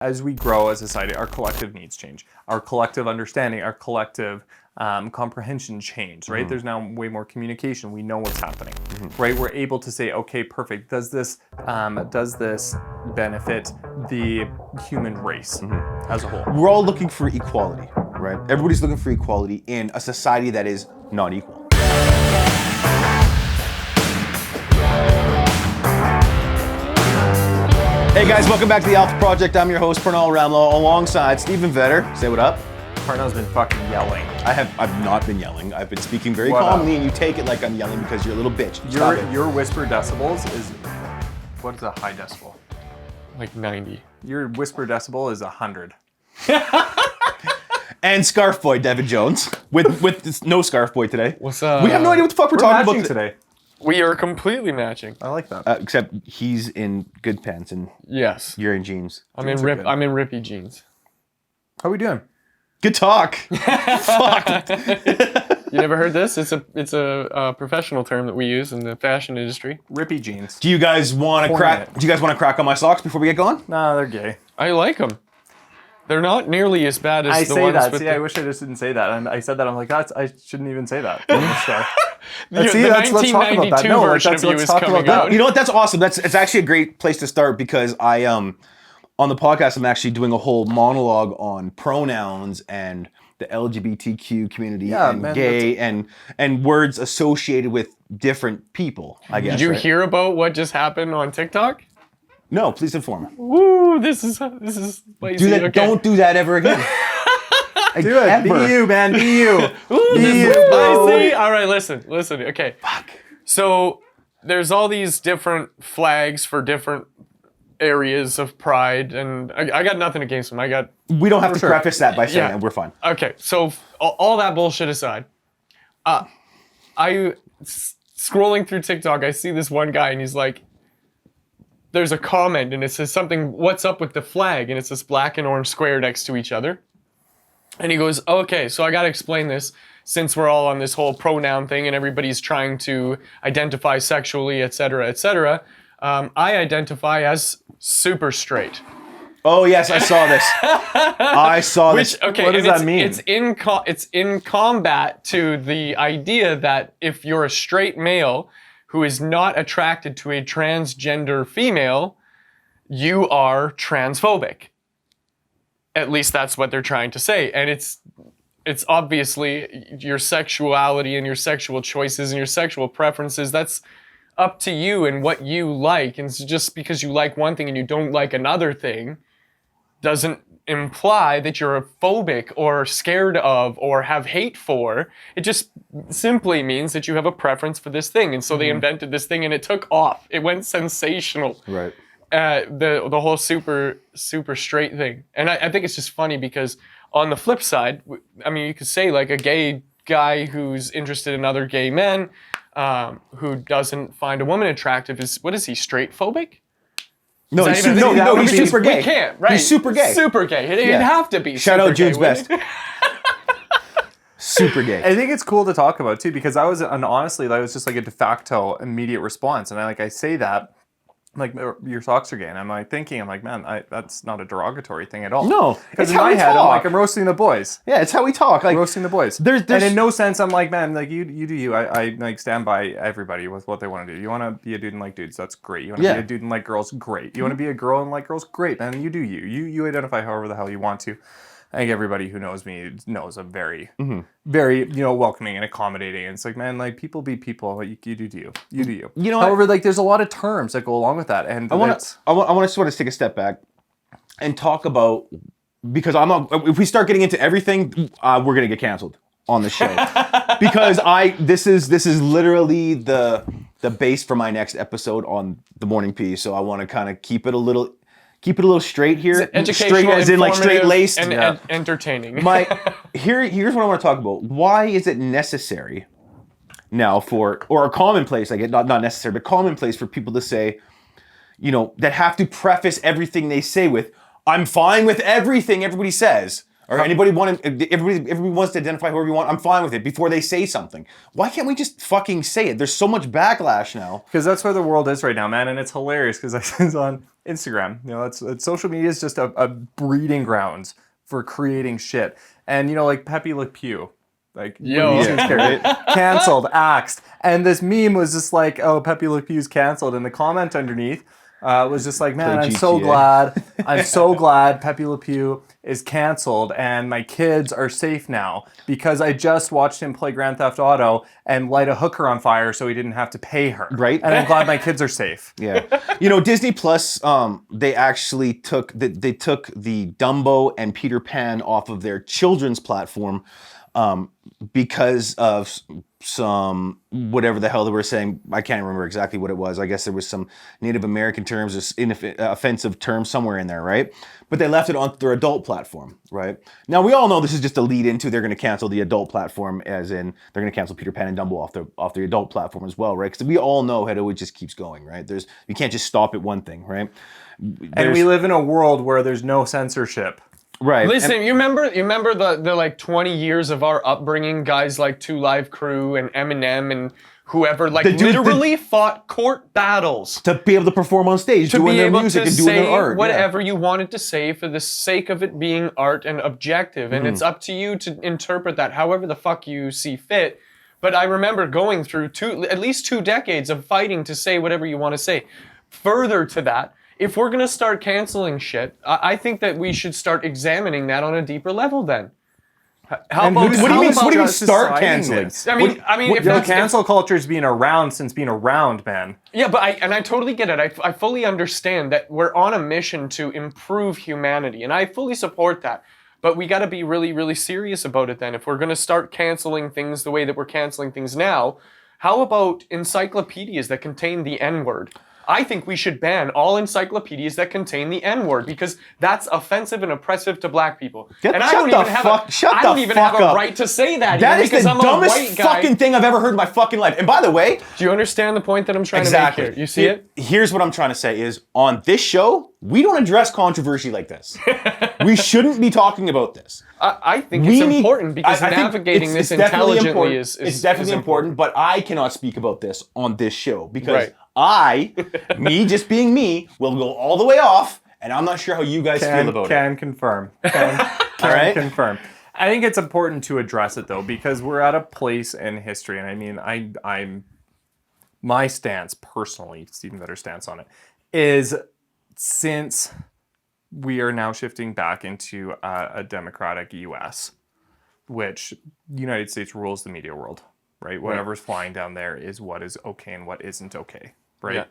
as we grow as a society, our collective needs change. Our collective understanding, our collective comprehension change, right? There's now way more communication. We know what's happening, right? We're able to say, okay, perfect. Does this benefit the human race as a whole? We're all looking for equality, right? Everybody's looking for equality in a society that is not equal. Hey guys, welcome back to the Alpha Project. I'm your host, Parnel alongside Stephen Vetter. Say what up. Parnell's been fucking yelling. I've not been yelling. I've been speaking very calmly, and you take it like I'm yelling because you're a little bitch. Your whisper decibels is, what is a high decibel? Like 90. Your whisper decibel is 100. And Scarf Boy, Devon Jones, with this, no Scarf Boy today. What's up? We have no idea what the fuck we're talking about today. We are completely matching. I like that. Except he's in good pants and Yes. you're in jeans. I'm in rippy jeans. How we doing? Good talk. Fuck. You never heard this? It's a professional term that we use in the fashion industry. Rippy jeans. Do you guys want to crack? Do you guys want to crack on my socks before we get going? No, they're gay. I like them. They're not nearly as bad as the ones with I wish I just didn't say that. And I said that. I'm like, I shouldn't even say that. The let's talk about that. 1992 No, version of you let's is talk coming about that. out. You know what? That's awesome. It's actually a great place to start because I on the podcast I'm actually doing a whole monologue on pronouns and the LGBTQ community and gay and words associated with different people. I guess. Did you right? hear about what just happened on TikTok? No, please inform me. Woo! This is lazy. Do that. Okay. Don't do that ever again. Do it. Be you, man. Be you. Ooh, Be this you, is bro. spicy. All right, listen. Okay. Fuck. So there's all these different flags for different areas of pride, and I got nothing against them. We don't have to preface that by saying that. We're fine. Okay, so all that bullshit aside, scrolling through TikTok, I see this one guy, and he's like, there's a comment, and it says something, what's up with the flag? And it's this black and orange square next to each other. And he goes, okay, so I got to explain this since we're all on this whole pronoun thing and everybody's trying to identify sexually, et cetera, et cetera. I identify as super straight. Oh yes, I saw this. I saw this. Okay, what does that mean? It's in combat to the idea that if you're a straight male who is not attracted to a transgender female, you are transphobic. At least that's what they're trying to say. And it's obviously your sexuality and your sexual choices and your sexual preferences, that's up to you and what you like. And so just because you like one thing and you don't like another thing doesn't imply that you're phobic or scared of or have hate for. It just simply means that you have a preference for this thing. And so they invented this thing and it took off. It went sensational. Right. The whole super straight thing. And I think it's just funny because on the flip side, I mean, you could say like a gay guy who's interested in other gay men, who doesn't find a woman attractive is he, straight phobic? No, he's super gay. We can't, right? He's super gay. Super gay. It'd have to be. Shout out Jude's Best. Super gay. I think it's cool to talk about too because honestly, that was just like a de facto immediate response, and I say that. Like, your socks are gay, and I'm like thinking, man, that's not a derogatory thing at all. No, because in my head, I'm like, I'm roasting the boys. Yeah, it's how we talk. Like roasting the boys. There's and in no sense, I'm like, man, like you do you. I like stand by everybody with what they want to do. You want to be a dude and like dudes, that's great. You want to be a dude and like girls, great. You want to be a girl and like girls, great. Man, you do you. You identify however the hell you want to. I think everybody who knows me knows I'm very, very, welcoming and accommodating. And it's like, man, like people be people. Like, you do you. You do you. You know. However, like there's a lot of terms that go along with that, and I want to sort of take a step back and talk about because if we start getting into everything, we're gonna get canceled on the show because this is literally the base for my next episode on the Morning Pea. So I want to kind of keep it a little straight here. Educational, straight as in like straight laced and entertaining. Here's what I want to talk about. Why is it necessary now or a commonplace, like not necessary, but commonplace for people to say, that have to preface everything they say with, I'm fine with everything everybody says. or everybody wants to identify whoever you want, I'm fine with it before they say something. Why can't we just fucking say it? There's so much backlash now. Because that's where the world is right now, man, and it's hilarious because I see on Instagram. You know, it's social media is just a breeding grounds for creating shit. And you know, like Pepe Le Pew, like canceled, axed, and this meme was just like, oh, Pepe Le Pew's canceled, and the comment underneath was just like, man, I'm so glad Pepe Le Pew is canceled and my kids are safe now because I just watched him play Grand Theft Auto and light a hooker on fire so he didn't have to pay her. Right. And I'm glad my kids are safe. Yeah. You know, Disney Plus, they actually took the Dumbo and Peter Pan off of their children's platform because of some whatever the hell they were saying. I can't remember exactly what it was. I guess there was some Native American terms or offensive terms somewhere in there, right? But they left it on their adult platform, right? Now we all know this is just a lead into they're going to cancel the adult platform, as in they're going to cancel Peter Pan and Dumbo off the adult platform as well, right? Because we all know how it just keeps going, right? You can't just stop at one thing, right? And we live in a world where there's no censorship. Right. Listen, you remember the like 20 years of our upbringing, guys like 2 Live Crew and Eminem and whoever, like literally fought court battles to be able to perform on stage, doing their music and doing their art. Whatever you wanted to say for the sake of it being art and objective. And it's up to you to interpret that however the fuck you see fit. But I remember going through at least 2 decades of fighting to say whatever you want to say. Further to that, if we're going to start canceling shit, I think that we should start examining that on a deeper level then. What do you mean start canceling? I mean, if cancel culture's been around since being around, man. Yeah, but I totally get it. I fully understand that we're on a mission to improve humanity, and I fully support that. But we got to be really, really serious about it then. If we're going to start canceling things the way that we're canceling things now, how about encyclopedias that contain the N-word? I think we should ban all encyclopedias that contain the N-word because that's offensive and oppressive to black people. I don't even have a right to say that. That is the dumbest fucking thing I've ever heard in my fucking life. And by the way, do you understand the point that I'm trying to make here? You see it? Here's what I'm trying to say is on this show, we don't address controversy like this. We shouldn't be talking about this. I think it's important because navigating this intelligently is it's definitely important, but I cannot speak about this on this show because me just being me, will go all the way off, and I'm not sure how you guys feel about it. Can confirm. Can confirm. I think it's important to address it though, because we're at a place in history, and I mean, I'm my stance personally, Stephen Vetter's stance on it, is since we are now shifting back into a democratic U.S., which the United States rules the media world, right? Whatever's flying down there is what is okay and what isn't okay, right? Yeah.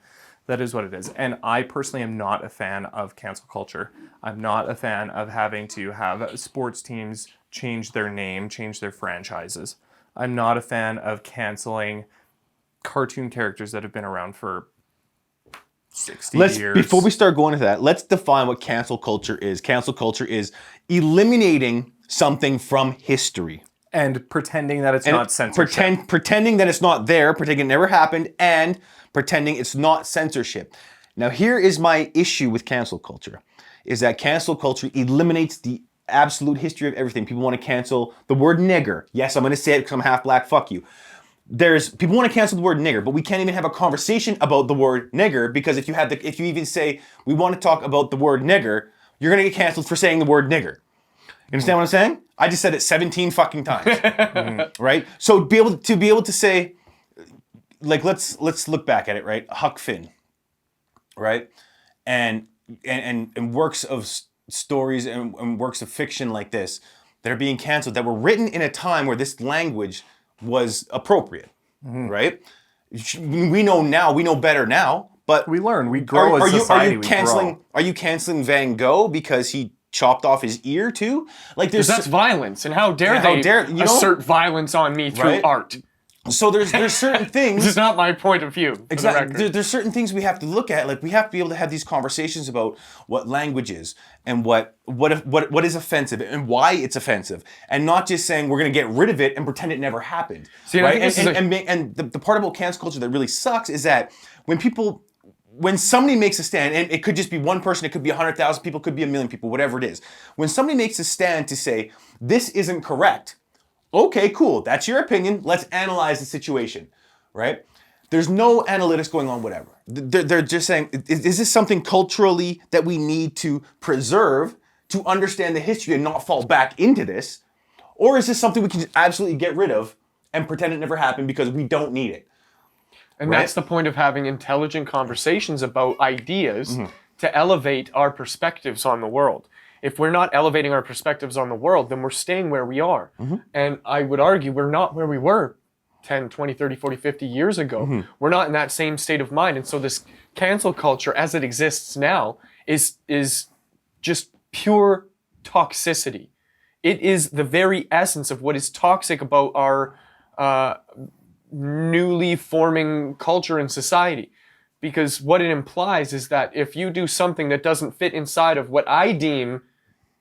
That is what it is. And I personally am not a fan of cancel culture. I'm not a fan of having to have sports teams change their name, change their franchises. I'm not a fan of canceling cartoon characters that have been around for 60 years. Before we start going into that, let's define what cancel culture is. Cancel culture is eliminating something from history. And pretending that it's not censorship. Pretending that it's not there, pretending it never happened, and pretending it's not censorship. Now, here is my issue with cancel culture, is that cancel culture eliminates the absolute history of everything. People want to cancel the word nigger. Yes, I'm going to say it because I'm half black, fuck you. People want to cancel the word nigger, but we can't even have a conversation about the word nigger because if you even say, we want to talk about the word nigger, you're going to get canceled for saying the word nigger. You understand what I'm saying? I just said it 17 fucking times, right? So be able to say, like, let's look back at it, right? Huck Finn, right? And works of stories and works of fiction like this that are being canceled that were written in a time where this language was appropriate, right? We know better now, but we learn, we grow as society. Are you canceling Van Gogh because he chopped off his ear too? Like that's violence, and how dare they assert violence on me through art? So there's certain things. This is not my point of view. Exactly. There's certain things we have to look at. Like we have to be able to have these conversations about what language is and what is offensive and why it's offensive, and not just saying we're going to get rid of it and pretend it never happened. See, right? And the part about cancel culture that really sucks is that when when somebody makes a stand, and it could just be one person, it could be 100,000 people, it could be 1 million people, whatever it is. When somebody makes a stand to say, this isn't correct, okay, cool, that's your opinion, let's analyze the situation, right? There's no analytics going on, whatever. They're just saying, is this something culturally that we need to preserve to understand the history and not fall back into this? Or is this something we can absolutely get rid of and pretend it never happened because we don't need it? And Right? that's the point of having intelligent conversations about ideas to elevate our perspectives on the world. If we're not elevating our perspectives on the world, then we're staying where we are. And I would argue we're not where we were 10, 20, 30, 40, 50 years ago. We're not in that same state of mind. And so this cancel culture as it exists now is just pure toxicity. It is the very essence of what is toxic about our newly forming culture and society. Because what it implies is that if you do something that doesn't fit inside of what I deem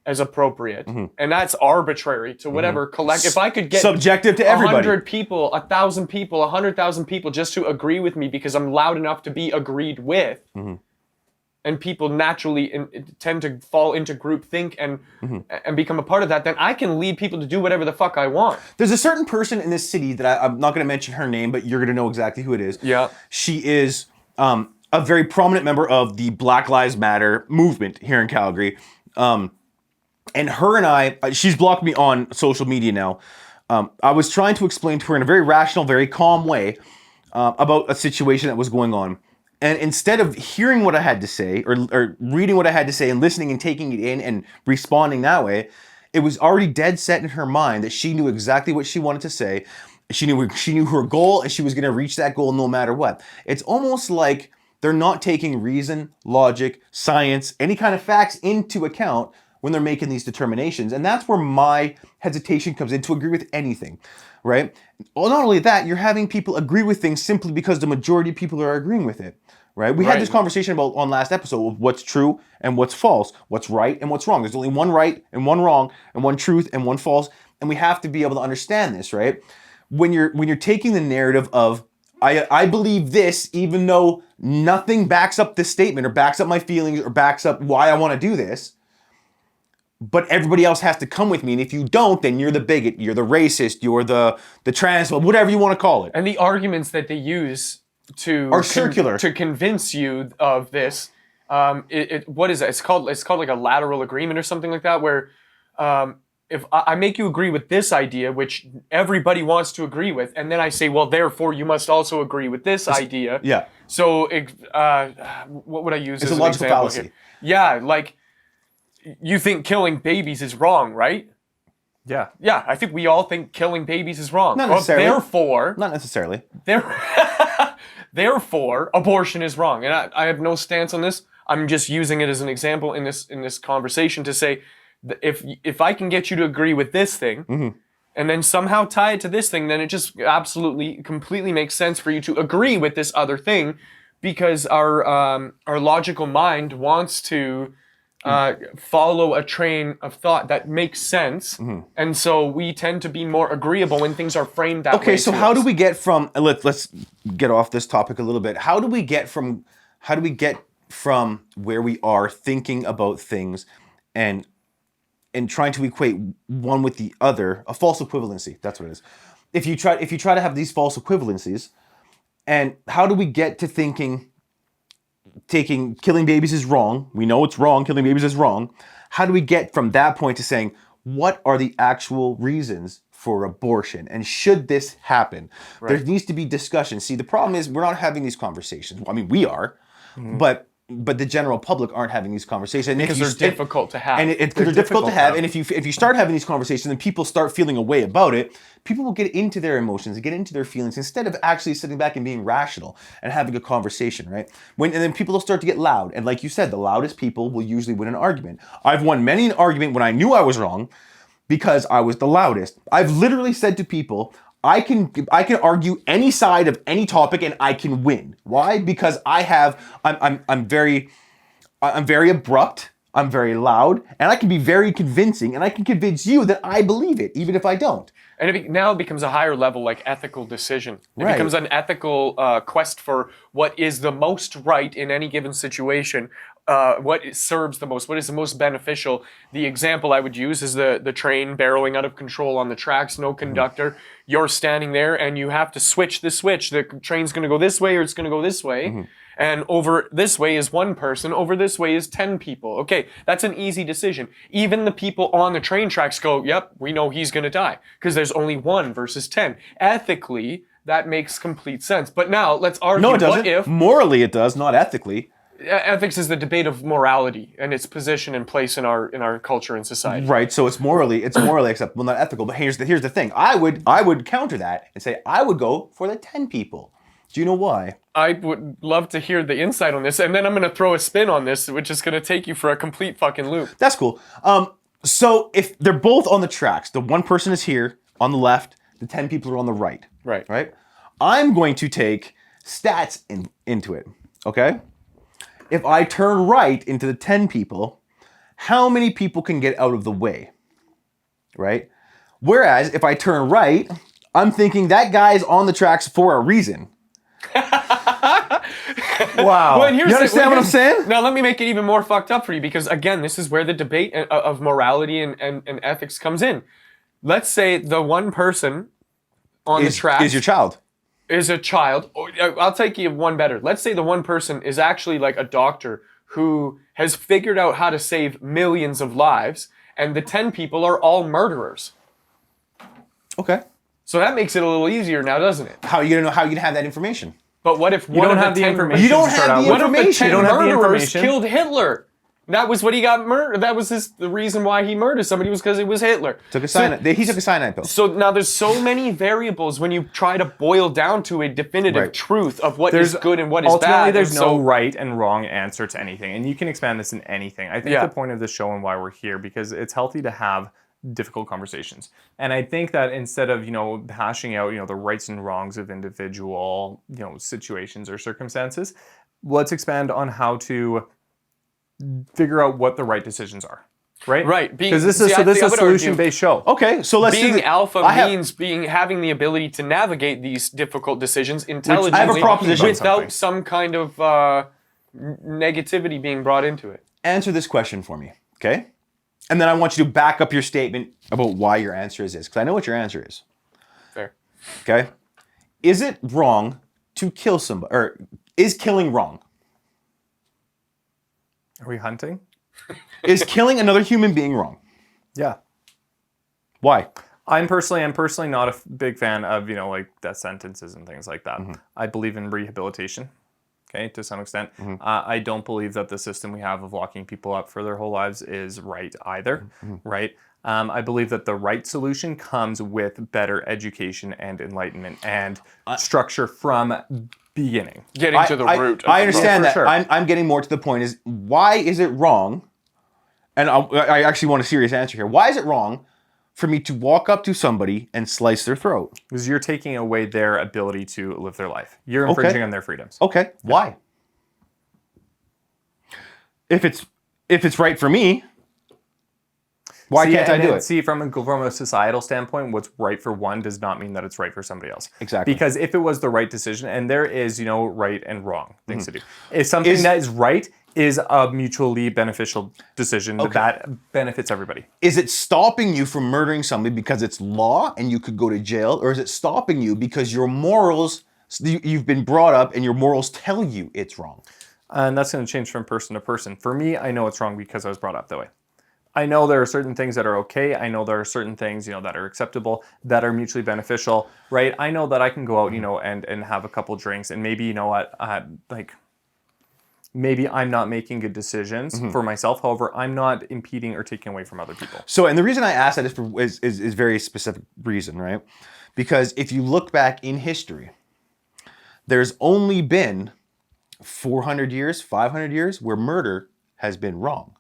as appropriate, and that's arbitrary to whatever collect. If I could get subjective to everybody, 100 people, 1,000 people, 100,000 people just to agree with me because I'm loud enough to be agreed with, and people naturally tend to fall into groupthink and become a part of that, then I can lead people to do whatever the fuck I want. there's a certain person in this city that I'm not going to mention her name, but you're going to know exactly who it is. Yeah. She is a very prominent member of the Black Lives Matter movement here in Calgary. And her and I, she's blocked me on social media now. I was trying to explain to her in a very rational, very calm way about a situation that was going on. And instead of hearing what I had to say or reading what I had to say and listening and taking it in and responding that way, it was already dead set in her mind that she knew exactly what she wanted to say. She knew her goal and she was going to reach that goal no matter what. It's almost like they're not taking reason, logic, science, any kind of facts into account when they're making these determinations. And that's where my hesitation comes in to agree with anything, right? Well, not only that, you're having people agree with things simply because the majority of people are agreeing with it, right? We had this conversation about on last episode of what's true and what's false, what's right and what's wrong. There's only one right and one wrong and one truth and one false. And we have to be able to understand this, right? When you're taking the narrative of, I believe this, even though nothing backs up this statement or backs up my feelings or backs up why I want to do this, but everybody else has to come with me. And if you don't, then you're the bigot, you're the racist, you're the transphobe, whatever you want to call it. And the arguments that they use to are circular to convince you of this. What is it? It's called like a lateral agreement or something like that, where if I make you agree with this idea, which everybody wants to agree with, and then I say, well, therefore you must also agree with this idea. Yeah. So what would I use It's as a an logical example fallacy. here? Yeah, like you think killing babies is wrong, right? Yeah. Yeah, I think we all think killing babies is wrong. Not necessarily. Therefore, Not necessarily. Therefore, abortion is wrong. And I have no stance on this. I'm just using it as an example in this conversation to say, if I can get you to agree with this thing, and then somehow tie it to this thing, then it just absolutely, completely makes sense for you to agree with this other thing, because our logical mind wants to follow a train of thought that makes sense, and so we tend to be more agreeable when things are framed that way. Okay, so how do we get from let's get off this topic a little bit. How do we get from where we are thinking about things and trying to equate one with the other, a false equivalency? That's what it is. If you try to have these false equivalencies, and how do we get to thinking killing babies is wrong? We know it's wrong. Killing babies is wrong. How do we get from that point to saying, what are the actual reasons for abortion? And should this happen? Right. There needs to be discussion. See, the problem is we're not having these conversations. Well, I mean, we are, but the general public aren't having these conversations. And because they're difficult to have. And they're difficult to have. And if you start having these conversations and people start feeling a way about it, people will get into their emotions and get into their feelings instead of actually sitting back and being rational and having a conversation, right? And then people will start to get loud. And like you said, the loudest people will usually win an argument. I've won many an argument when I knew I was wrong because I was the loudest. I've literally said to people, I can argue any side of any topic and I can win. Why? Because I'm very abrupt. I'm very loud, and I can be very convincing, and I can convince you that I believe it, even if I don't. And now it becomes a higher level, like ethical decision. It Right. becomes an ethical quest for what is the most right in any given situation, what serves the most, what is the most beneficial. The example I would use is the train barreling out of control on the tracks, no conductor. You're standing there and you have to switch the switch. The train's going to go this way or it's going to go this way. And over this way is one person, over this way is 10 people. Okay, that's an easy decision. Even the people on the train tracks go, yep, we know he's going to die because there's only 1 versus 10. Ethically, that makes complete sense. But now let's argue, No, it doesn't. what if... Morally, it does, not ethically. Ethics is the debate of morality and its position and place in our culture and society. Right, so it's morally acceptable, not ethical. But here's the thing. I would counter that and say I would go for the 10 people. Do you know why? I would love to hear the insight on this, and then I'm going to throw a spin on this, which is going to take you for a complete fucking loop. That's cool. So if they're both on the tracks, the one person is here on the left, the 10 people are on the right. Right. Right? I'm going to take stats into it, okay? If I turn right into the 10 people, how many people can get out of the way? Right? Whereas if I turn right, I'm thinking that guy's on the tracks for a reason. Wow. Well, You understand what I'm saying? Now, let me make it even more fucked up for you, because again, this is where the debate of morality and ethics comes in. Let's say the one person on the tracks is your child. Is a child. I'll take you one better. Let's say the one person is actually like a doctor who has figured out how to save millions of lives, and the 10 people are all murderers. Okay. So that makes it a little easier now, doesn't it? How are you gonna know how you can have that information? But what if You don't have the information. You don't to start have out the with. What if the information. 10 You don't have the murderers information. killed Hitler? That was what he got murdered. That was the reason why he murdered somebody, was because it was Hitler. He took a cyanide pill. So now there's so many variables when you try to boil down to a definitive Right. truth of what is good and what is Ultimately, bad. there's and no so, right and wrong answer to anything, and you can expand this in anything. I think Yeah. the point of the show and why we're here, because it's healthy to have difficult conversations. And I think that instead of, hashing out, the rights and wrongs of individual, situations or circumstances, let's expand on how to figure out what the right decisions are. Right? Right. Because this is a solution-based show. Okay, so let's being do alpha means having the ability to navigate these difficult decisions intelligently, I have a proposition. without some kind of negativity being brought into it. Answer this question for me, okay? And then I want you to back up your statement about why your answer is this, because I know what your answer is. Fair. Okay? Is it wrong to kill somebody, or is killing wrong? Are we hunting? Is killing another human being wrong? Yeah. Why? I'm personally not a big fan of, death sentences and things like that. Mm-hmm. I believe in rehabilitation, okay, to some extent. I don't believe that the system we have of locking people up for their whole lives is right either, right? I believe that the right solution comes with better education and enlightenment and structure from beginning. Getting to the root. I understand for that. sure. I'm getting more to the point is, why is it wrong? And I actually want a serious answer here. Why is it wrong for me to walk up to somebody and slice their throat? Because you're taking away their ability to live their life. You're infringing on their freedoms. Okay, why? If it's right for me, why can't I do it? See, from a societal standpoint, what's right for one does not mean that it's right for somebody else. Exactly. Because if it was the right decision, and there is, right and wrong things to do. If something that is right is a mutually beneficial decision that benefits everybody. Is it stopping you from murdering somebody because it's law and you could go to jail, or is it stopping you because your morals, you've been brought up and your morals tell you it's wrong? And that's going to change from person to person. For me, I know it's wrong because I was brought up that way. I know there are certain things that are okay. I know there are certain things, that are acceptable, that are mutually beneficial, right? I know that I can go out, and have a couple drinks, and maybe, maybe I'm not making good decisions for myself. However, I'm not impeding or taking away from other people. So, and the reason I ask that is very specific reason, right? Because if you look back in history, there's only been 400 years, 500 years where murder has been wrong.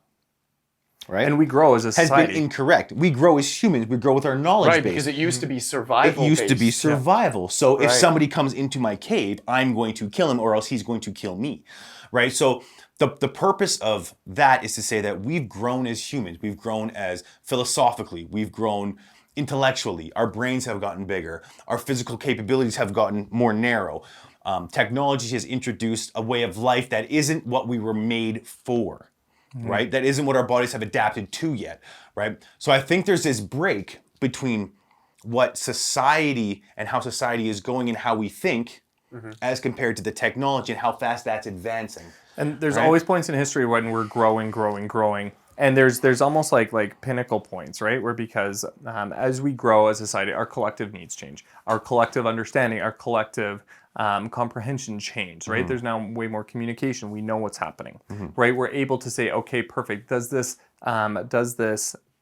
right? And we grow as a has society. been incorrect. We grow as humans. We grow with our knowledge Right, base. because it used to be survival. It used to be based. survival. So if Right. somebody comes into my cave, I'm going to kill him or else he's going to kill me, right? So the purpose of that is to say that we've grown as humans. We've grown as philosophically. We've grown intellectually. Our brains have gotten bigger. Our physical capabilities have gotten more narrow. Technology has introduced a way of life that isn't what we were made for, right? That isn't what our bodies have adapted to yet, right? So I think there's this break between what society and how society is going and how we think as compared to the technology and how fast that's advancing. And there's Right. always points in history when we're growing. And there's almost like pinnacle points, right? Where because as we grow as a society, our collective needs change. Our collective understanding, our collective comprehension change, right? There's now way more communication. We know what's happening, right? We're able to say, okay, perfect. Does this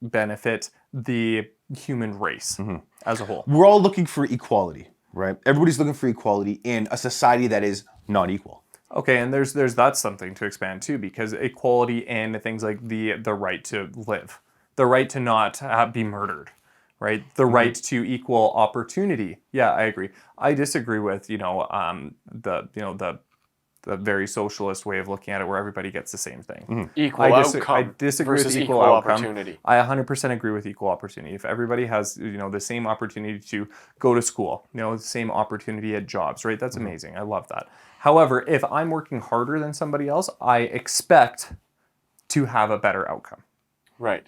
benefit the human race as a whole? We're all looking for equality, right? Everybody's looking for equality in a society that is not equal. Okay, and there's that's something to expand too, because equality and things like the right to live, the right to not be murdered, right? The right to equal opportunity. Yeah, I agree. I disagree with the very socialist way of looking at it, where everybody gets the same thing. Equal I outcome disagree versus with equal opportunity. I 100% agree with equal opportunity. If everybody has the same opportunity to go to school, the same opportunity at jobs, right? That's amazing. I love that. However, if I'm working harder than somebody else, I expect to have a better outcome. Right.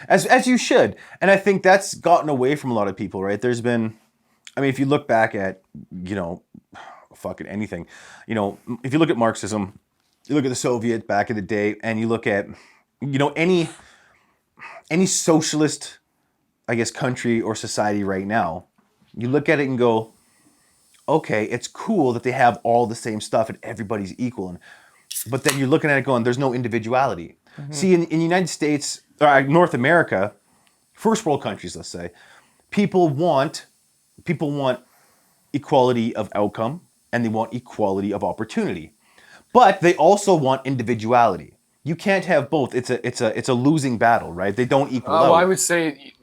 As you should. And I think that's gotten away from a lot of people, right? There's been, I mean, if you look back at, fucking anything, if you look at Marxism, you look at the Soviet back in the day, and you look at, any socialist, I guess, country or society right now, you look at it and go, okay, it's cool that they have all the same stuff and everybody's equal. But then you're looking at it going, there's no individuality. See, in the United States, or North America, first world countries, let's say, people want equality of outcome and they want equality of opportunity. But they also want individuality. You can't have both. It's a losing battle, right? They don't equal out. Well, I would say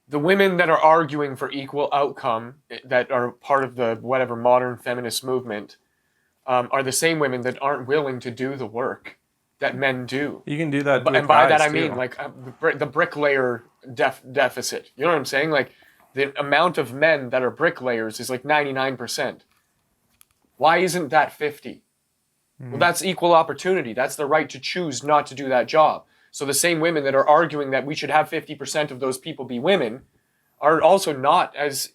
the women that are arguing for equal outcome, that are part of the whatever modern feminist movement, are the same women that aren't willing to do the work that men do. You can do that, And by that I too. mean like the bricklayer deficit. You know what I'm saying? Like the amount of men that are bricklayers is like 99%. Why isn't that 50? Well, that's equal opportunity. That's the right to choose not to do that job. So the same women that are arguing that we should have 50% of those people be women are also not as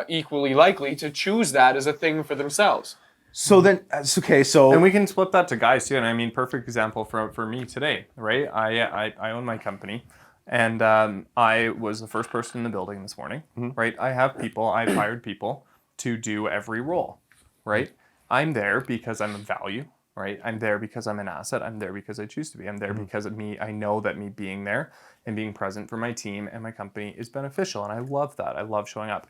equally likely to choose that as a thing for themselves. So then, okay, so... And we can split that to guys too. And I mean, perfect example for me today, right? I own my company, and I was the first person in the building this morning, right? I've hired people to do every role, right? I'm there because I'm a value, right? I'm there because I'm an asset. I'm there because I choose to be. I'm there because of me. I know that me being there and being present for my team and my company is beneficial, and I love that. I love showing up.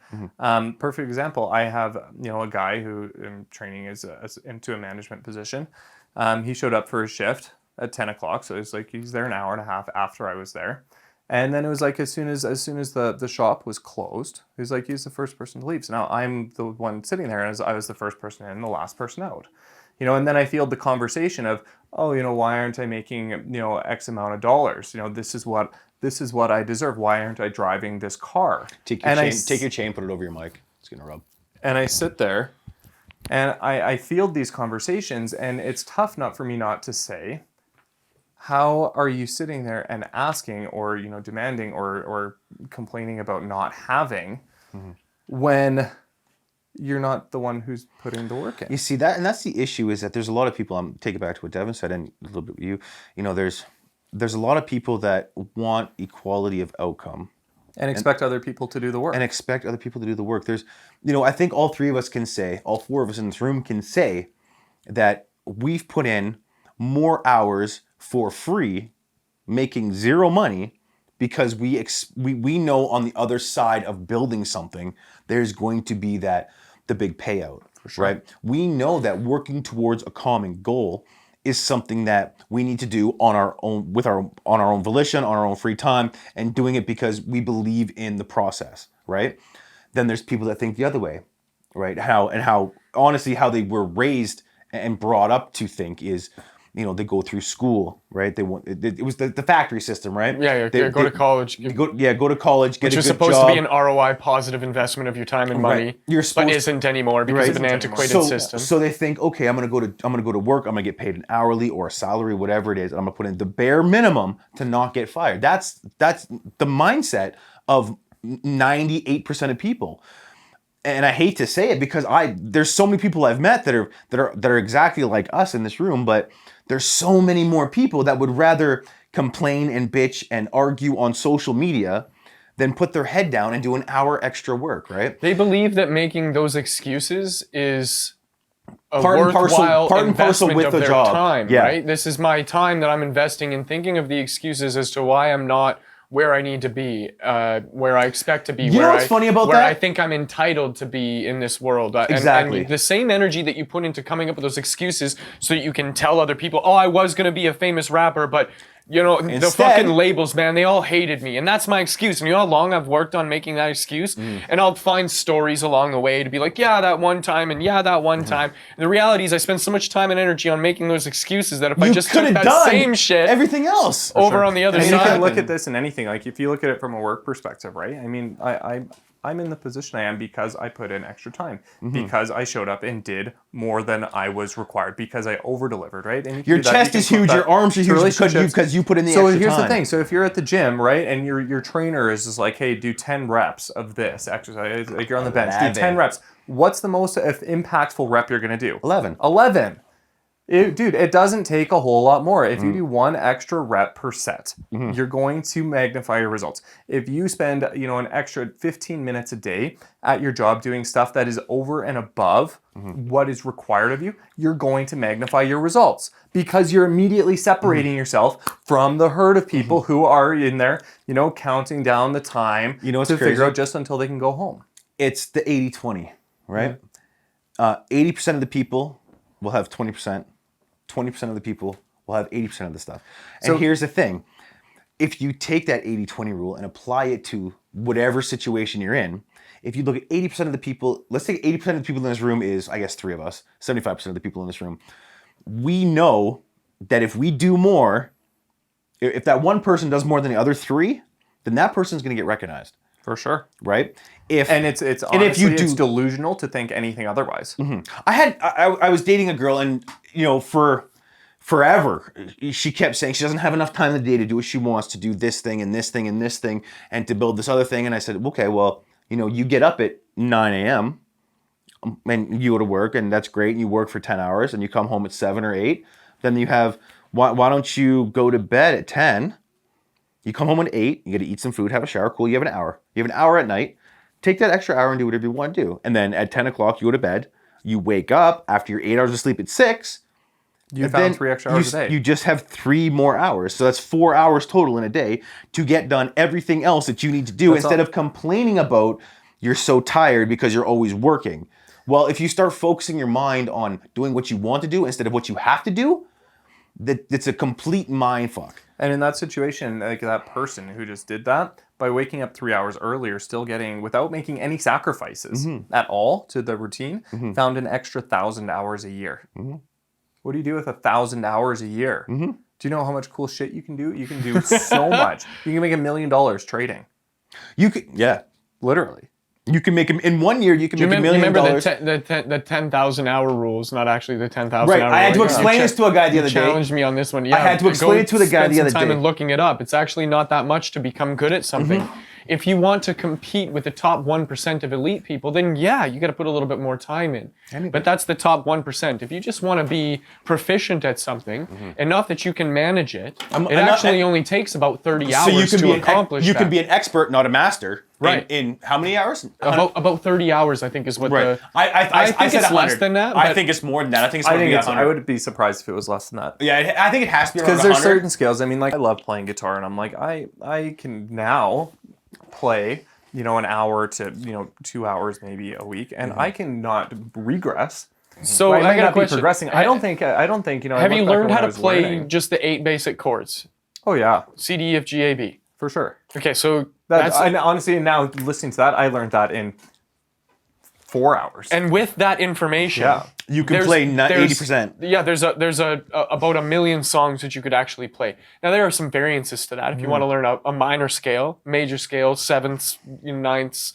Perfect example. I have a guy who I'm training into a management position. He showed up for his shift at 10 o'clock, so it's like he's there an hour and a half after I was there. And then it was like as soon as the shop was closed, he's the first person to leave. So now I'm the one sitting there, and I was the first person in, and the last person out. And then I field the conversation of, why aren't I making X amount of dollars? This is what I deserve. Why aren't I driving this car? Take your chain, put it over your mic. It's gonna rub. And I sit there, and I field these conversations, and it's tough for me not to say, how are you sitting there and asking or demanding or complaining about not having when you're not the one who's putting the work in? You see that, and that's the issue, is that there's a lot of people. I'm take it back to what Devon said, and a little bit with you. There's a lot of people that want equality of outcome and expect other people to do the work. There's, I think all three of us can say, all four of us in this room can say that we've put in more hours for free, making zero money, because we know on the other side of building something, there's going to be the big payout, right? We know that working towards a common goal is something that we need to do on our own, on our own volition, on our own free time, and doing it because we believe in the process, right? Then there's people that think the other way, right? How honestly how they were raised and brought up to think is, they go through school, right? It was the factory system, right? Yeah, go to college. Go to college, get Which a was good supposed job. to be an ROI positive investment of your time and money, but isn't anymore because of an antiquated system. So they think, okay, I'm gonna go to work. I'm gonna get paid an hourly or a salary, whatever it is, and I'm gonna put in the bare minimum to not get fired. That's the mindset of 98% of people. And I hate to say it because there's so many people I've met that are exactly like us in this room, but there's so many more people that would rather complain and bitch and argue on social media than put their head down and do an hour extra work, right? They believe that making those excuses is a Part and worthwhile parcel investment with of the their job. time, Yeah. right? This is my time that I'm investing in thinking of the excuses as to why I'm not where I need to be, where I expect to be, You know what's funny about where that? I think I'm entitled to be in this world. Exactly. And the same energy that you put into coming up with those excuses so that you can tell other people, oh, I was going to be a famous rapper, but the Instead, fucking labels, man, they all hated me. And that's my excuse. And you know how long I've worked on making that excuse? And I'll find stories along the way to be like, yeah, that one time, and yeah, that one time. And the reality is I spend so much time and energy on making those excuses that if I just took that same shit everything else over on the other and side. you can look at this in anything. Like if you look at it from a work perspective, right? I mean, I'm in the position I am because I put in extra time, because I showed up and did more than I was required, because I over-delivered, right? And your chest is huge, your arms are huge because you put in the extra time. So here's the thing. So if you're at the gym, right, and your trainer is just like, hey, do 10 reps of this exercise, like you're on the bench, do 10 reps. What's the most impactful rep you're going to do? 11. 11. Dude, it doesn't take a whole lot more. If you do one extra rep per set, you're going to magnify your results. If you spend, an extra 15 minutes a day at your job doing stuff that is over and above what is required of you, you're going to magnify your results because you're immediately separating yourself from the herd of people who are in there, counting down the time to figure out just until they can go home. It's the 80-20, right? 80% of the people will have 20%. 20% of the people will have 80% of the stuff. And here's the thing. If you take that 80-20 rule and apply it to whatever situation you're in, if you look at 80% of the people, let's say 80% of the people in this room is, I guess, 3 of us, 75% of the people in this room. We know that if we do more, if that one person does more than the other 3, then that person's going to get recognized. For sure. Right? It's honestly, it's delusional to think anything otherwise. I was dating a girl and, for forever, she kept saying she doesn't have enough time in the day to do what she wants, to do this thing and this thing and this thing and to build this other thing. And I said, okay, well, you get up at 9 a.m. and you go to work and that's great. And you work for 10 hours and you come home at 7 or 8. Then you have, why don't you go to bed at 10? You come home at 8, you got to eat some food, have a shower, cool, you have an hour. You have an hour at night. Take that extra hour and do whatever you want to do. And then at 10 o'clock, you go to bed. You wake up after your 8 hours of sleep at 6. You found 3 extra hours a day. You just have 3 more hours. So that's 4 hours total in a day to get done everything else that you need to do instead of complaining about you're so tired because you're always working. Well, if you start focusing your mind on doing what you want to do instead of what you have to do, it's a complete mind fuck. And in that situation, like that person who just did that, by waking up 3 hours earlier, still getting, without making any sacrifices at all to the routine, found an extra 1,000 hours a year. What do you do with 1,000 hours a year? Do you know how much cool shit you can do? You can do so much. You can make $1 million trading. You could, Literally. You can make them in 1 year. You can make $1 million. Remember the 10,000 hour rules, not actually the 10,000 right. hour. I had to explain this to a guy the other day. Challenged me on this one. Yeah, I had to explain it to the guy the other day. Spend some time in looking it up. It's actually not that much to become good at something. If you want to compete with the top 1% of elite people, then yeah, you got to put a little bit more time in. But that's the top 1%. If you just want to be proficient at something, enough that you can manage it, it actually only takes about 30 hours to accomplish You can be an expert, not a master. Right. In how many hours? About 30 hours, I think, is what the... I think said it's 100. less than that. I think it's more than that. I think it's I would be surprised if it was less than that. Yeah, I think it has to be around 100. Because there's certain scales. I mean, like I love playing guitar, and I'm like, I can now play, an hour to 2 hours maybe a week, and I can not regress So Well, it I might got a not be question. progressing. I don't think. I Have you look back learned when how I to was play learning. just the 8 basic chords? Oh yeah, C, D, E, F, G, A, B. for sure. Okay, so That honestly, now listening to that, I learned that in 4 hours. and with that information, Yeah. You can there's- play there's- 80%. Yeah, there's about 1 million songs that you could actually play. Now there are some variances to that. If you want to learn a minor scale, major scale, sevenths, ninths,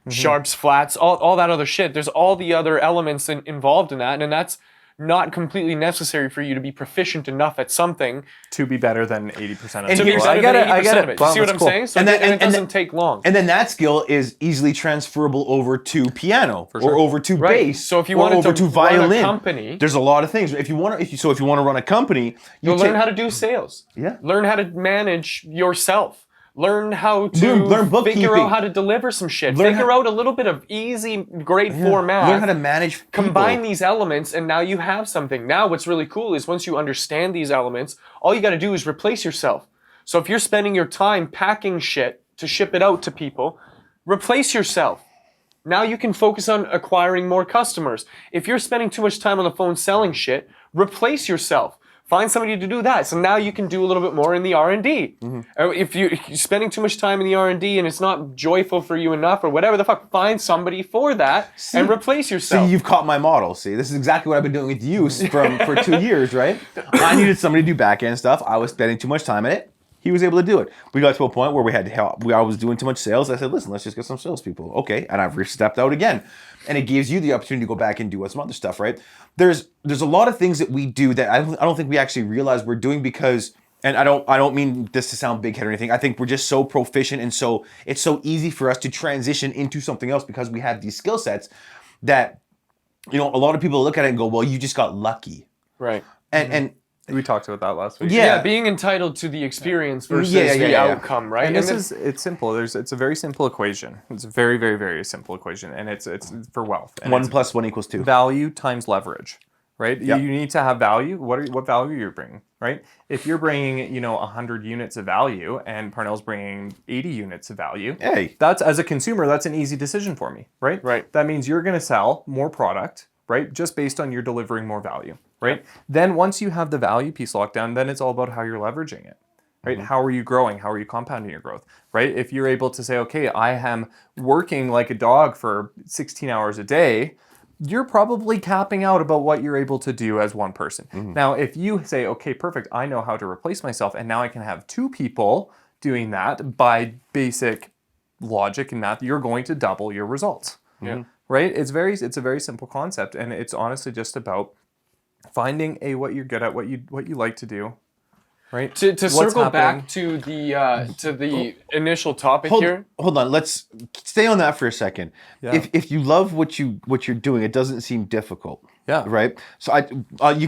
sharps, flats, all that other shit. There's all the other elements involved in that, and that's not completely necessary for you to be proficient enough at something To be better than 80% of And the to be here's- people. better I get than it. I 80% get of it. it. You Well, see what that's I'm cool. saying? So And it that- doesn't take long. And then that skill is easily transferable over to piano sure. or over to Right. bass. So if you or wanted over to to run a violin, company- there's a lot of things. If you want to run a company, You'll learn how to do sales. Yeah. Learn how to manage yourself. Learn how to Learn figure bookkeeping. out how to deliver some shit. Learn Figure how- out a little bit of easy grade 4 math. learn how to manage people. Combine these elements, and now you have something. Now, what's really cool is once you understand these elements, all you got to do is replace yourself. So if you're spending your time packing shit to ship it out to people, replace yourself. Now you can focus on acquiring more customers. If you're spending too much time on the phone selling shit, replace yourself. Find somebody to do that. So now you can do a little bit more in the R&D. If you're spending too much time in the R&D and it's not joyful for you enough or whatever the fuck, find somebody for that and replace yourself. See, you've caught my model. See, this is exactly what I've been doing with you for 2 years, right? I needed somebody to do back end stuff. I was spending too much time in it. He was able to do it. We got to a point where we had help. I was doing too much sales. I said, listen, let's just get some salespeople. Okay. And I've stepped out again. And it gives you the opportunity to go back and do some other stuff, right? There's a lot of things that we do that I don't think we actually realize we're doing because, and I don't mean this to sound big head or anything. I think we're just so proficient and so it's so easy for us to transition into something else because we have these skill sets that, a lot of people look at it and go, well, you just got lucky. Right. And We talked about that last week. Yeah. Being entitled to the experience versus Yeah. the outcome, right? And And it's simple. It's a very simple equation. It's a very, very, very simple equation, and it's for wealth. And 1 it's + 1 = 2. value times leverage, right? Yep. You need to have value. What value you're bringing, right? If you're bringing 100 units of value, and Parnell's bringing 80 units of value, Hey. that's as a consumer, that's an easy decision for me, right? Right. That means you're going to sell more product, right? Just based on you're delivering more value, right? Then once you have the value piece locked down, then it's all about how you're leveraging it, right? How are you growing? How are you compounding your growth, right? If you're able to say, okay, I am working like a dog for 16 hours a day, you're probably capping out about what you're able to do as one person. Now, if you say, okay, perfect, I know how to replace myself, and now I can have 2 people doing that by basic logic and math, you're going to double your results. Yeah. Right? It's a very simple concept, and it's honestly just about finding what you're good at, what you like to do, right? To What's circle happening? back to the initial topic Hold, here. hold on. Let's stay on that for a second. Yeah. If you love what you're doing, it doesn't seem difficult. Yeah. Right. So you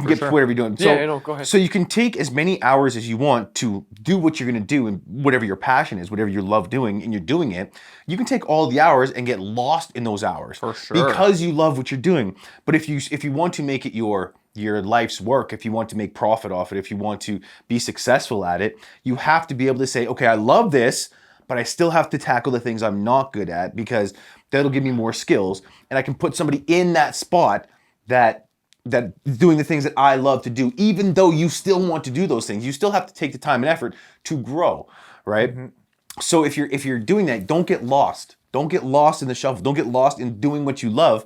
can get sure. to whatever you're doing. So, Yeah, no, go ahead. So you can take as many hours as you want to do what you're going to do and whatever your passion is, whatever you love doing, and you're doing it. You can take all the hours and get lost in those hours For sure. because you love what you're doing. But if you want to make it your life's work, if you want to make profit off it, if you want to be successful at it, you have to be able to say, okay, I love this, but I still have to tackle the things I'm not good at because that'll give me more skills, and I can put somebody in that spot that doing the things that I love to do, even though you still want to do those things. You still have to take the time and effort to grow, right? So if you're doing that, don't get lost. Don't get lost in the shuffle. Don't get lost in doing what you love,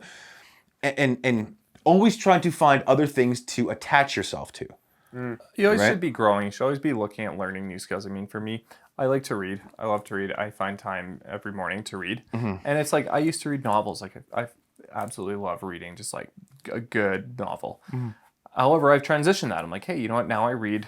and always trying to find other things to attach yourself to. You always Right? should be growing. You should always be looking at learning new skills. I mean, for me, I like to read. I love to read. I find time every morning to read. And it's like, I used to read novels. Like, I absolutely love reading, just like a good novel. However, I've transitioned that. I'm like, hey, you know what? Now I read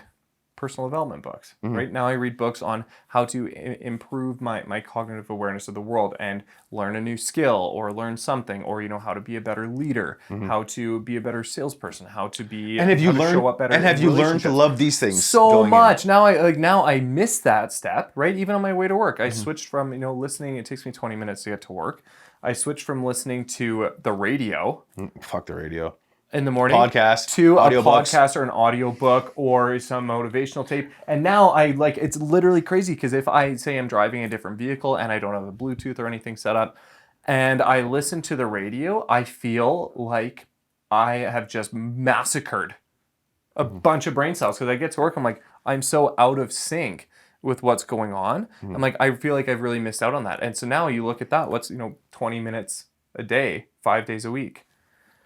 personal development books, right? Now I read books on how to improve my cognitive awareness of the world and learn a new skill or learn something, or, how to be a better leader, how to be a better salesperson, how to be, And have you how to learned? show up better And have in you learned to relationships. love these things So going in? much. Now I miss that step, right? Even on my way to work, I switched from, listening. It takes me 20 minutes to get to work. I switched from listening to the radio Fuck the radio. in the morning Podcast, to a audiobooks. podcast or an audiobook or some motivational tape. And now it's literally crazy, because if I say I'm driving a different vehicle and I don't have a Bluetooth or anything set up, and I listen to the radio, I feel like I have just massacred a bunch of brain cells because I get to work. I'm like, I'm so out of sync with what's going on. I'm like, I feel like I've really missed out on that. And so now you look at that, what's, 20 minutes a day, 5 days a week.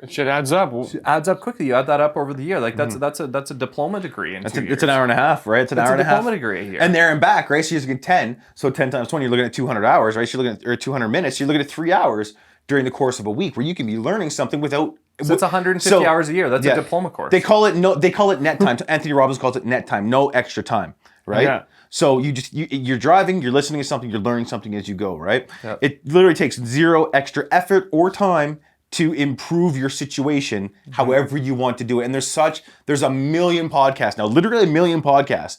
It shit adds up. It adds up quickly. You add that up over the year. Like that's a diploma degree in 2 years. It's an hour and a half, right? It's an hour and a half. It's a diploma degree a year. And there and back, right? So you're getting 10. So 10 times 20, you're looking at 200 hours, right? So you're looking at 200 minutes. So you're looking at 3 hours during the course of a week where you can be learning something without. So it's 150 hours a year. That's a diploma course. They call it net time. Anthony Robbins calls it net time, no extra time, right? Yeah. So you're driving, you're listening to something, you're learning something as you go, right? Yep. It literally takes zero extra effort or time to improve your situation however you want to do it. And there's a million podcasts now, literally a million podcasts.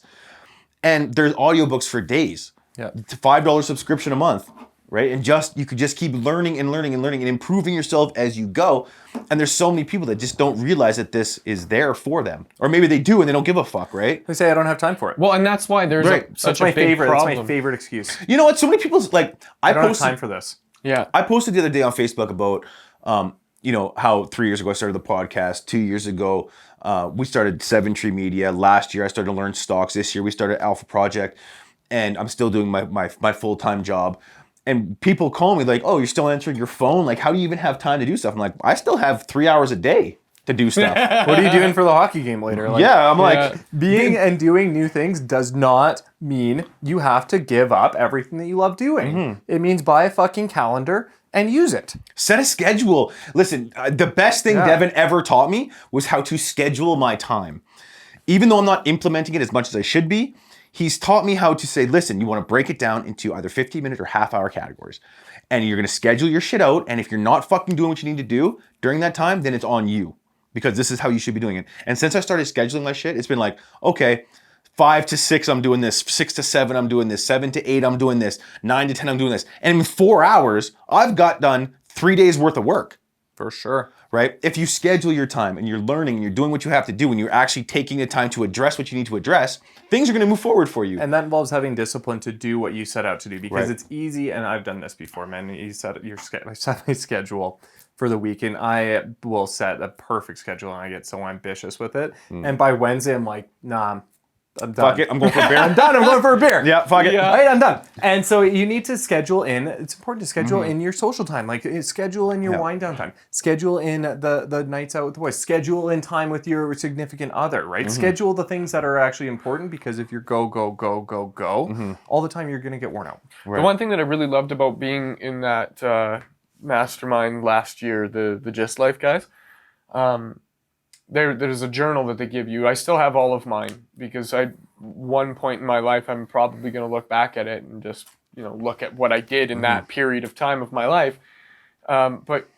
And there's audiobooks for days. Yeah. It's a $5 subscription a month, right? And you could just keep learning and learning and learning and improving yourself as you go. And there's so many people that just don't realize that this is there for them. Or maybe they do and they don't give a fuck, right? They say I don't have time for it. Well, and that's why there's such a big problem. That's my favorite excuse. You know what? So many people's like, I don't have time for this. Yeah. I posted the other day on Facebook about, how 3 years ago I started the podcast. 2 years ago, we started Seven Tree Media. Last year, I started to learn stocks. This year, we started Alpha Project, and I'm still doing my full-time job. And people call me like, "Oh, you're still answering your phone? Like, how do you even have time to do stuff?" I'm like, I still have 3 hours a day to do stuff. What are you doing for the hockey game later? Like, yeah, I'm like, being and doing new things does not mean you have to give up everything that you love doing. It means buy a fucking calendar and use it. set a schedule. Listen, the best thing Devon ever taught me was how to schedule my time. Even though I'm not implementing it as much as I should be, he's taught me how to say, listen, you want to break it down into either 15-minute or half-hour categories. And you're going to schedule your shit out. And if you're not fucking doing what you need to do during that time, then it's on you. Because this is how you should be doing it. And since I started scheduling my shit, it's been like, okay, 5 to 6, I'm doing this. 6 to 7, I'm doing this. 7 to 8, I'm doing this. 9 to 10, I'm doing this. And in 4 hours, I've got done 3 days worth of work. For sure. Right? If you schedule your time and you're learning and you're doing what you have to do and you're actually taking the time to address what you need to address, things are going to move forward for you. And that involves having discipline to do what you set out to do, because Right. it's easy. And I've done this before, man. I set my schedule for the week, and I will set a perfect schedule, and I get so ambitious with it. And by Wednesday, I'm like, nah, I'm done. Fuck it, I'm going for a beer. I'm done. I'm going for a beer. Yeah, fuck it. Yeah. Right, I'm done. And so you need to schedule in. It's important to schedule in your social time, like schedule in your wind down time. Schedule in the nights out with the boys. Schedule in time with your significant other. Right. Schedule the things that are actually important, because if you're go all the time, you're gonna get worn out. Right. The one thing that I really loved about being in that mastermind last year, the Just Life guys, there's a journal that they give you. I still have all of mine, because one point in my life, I'm probably going to look back at it and just, look at what I did in that period of time of my life. But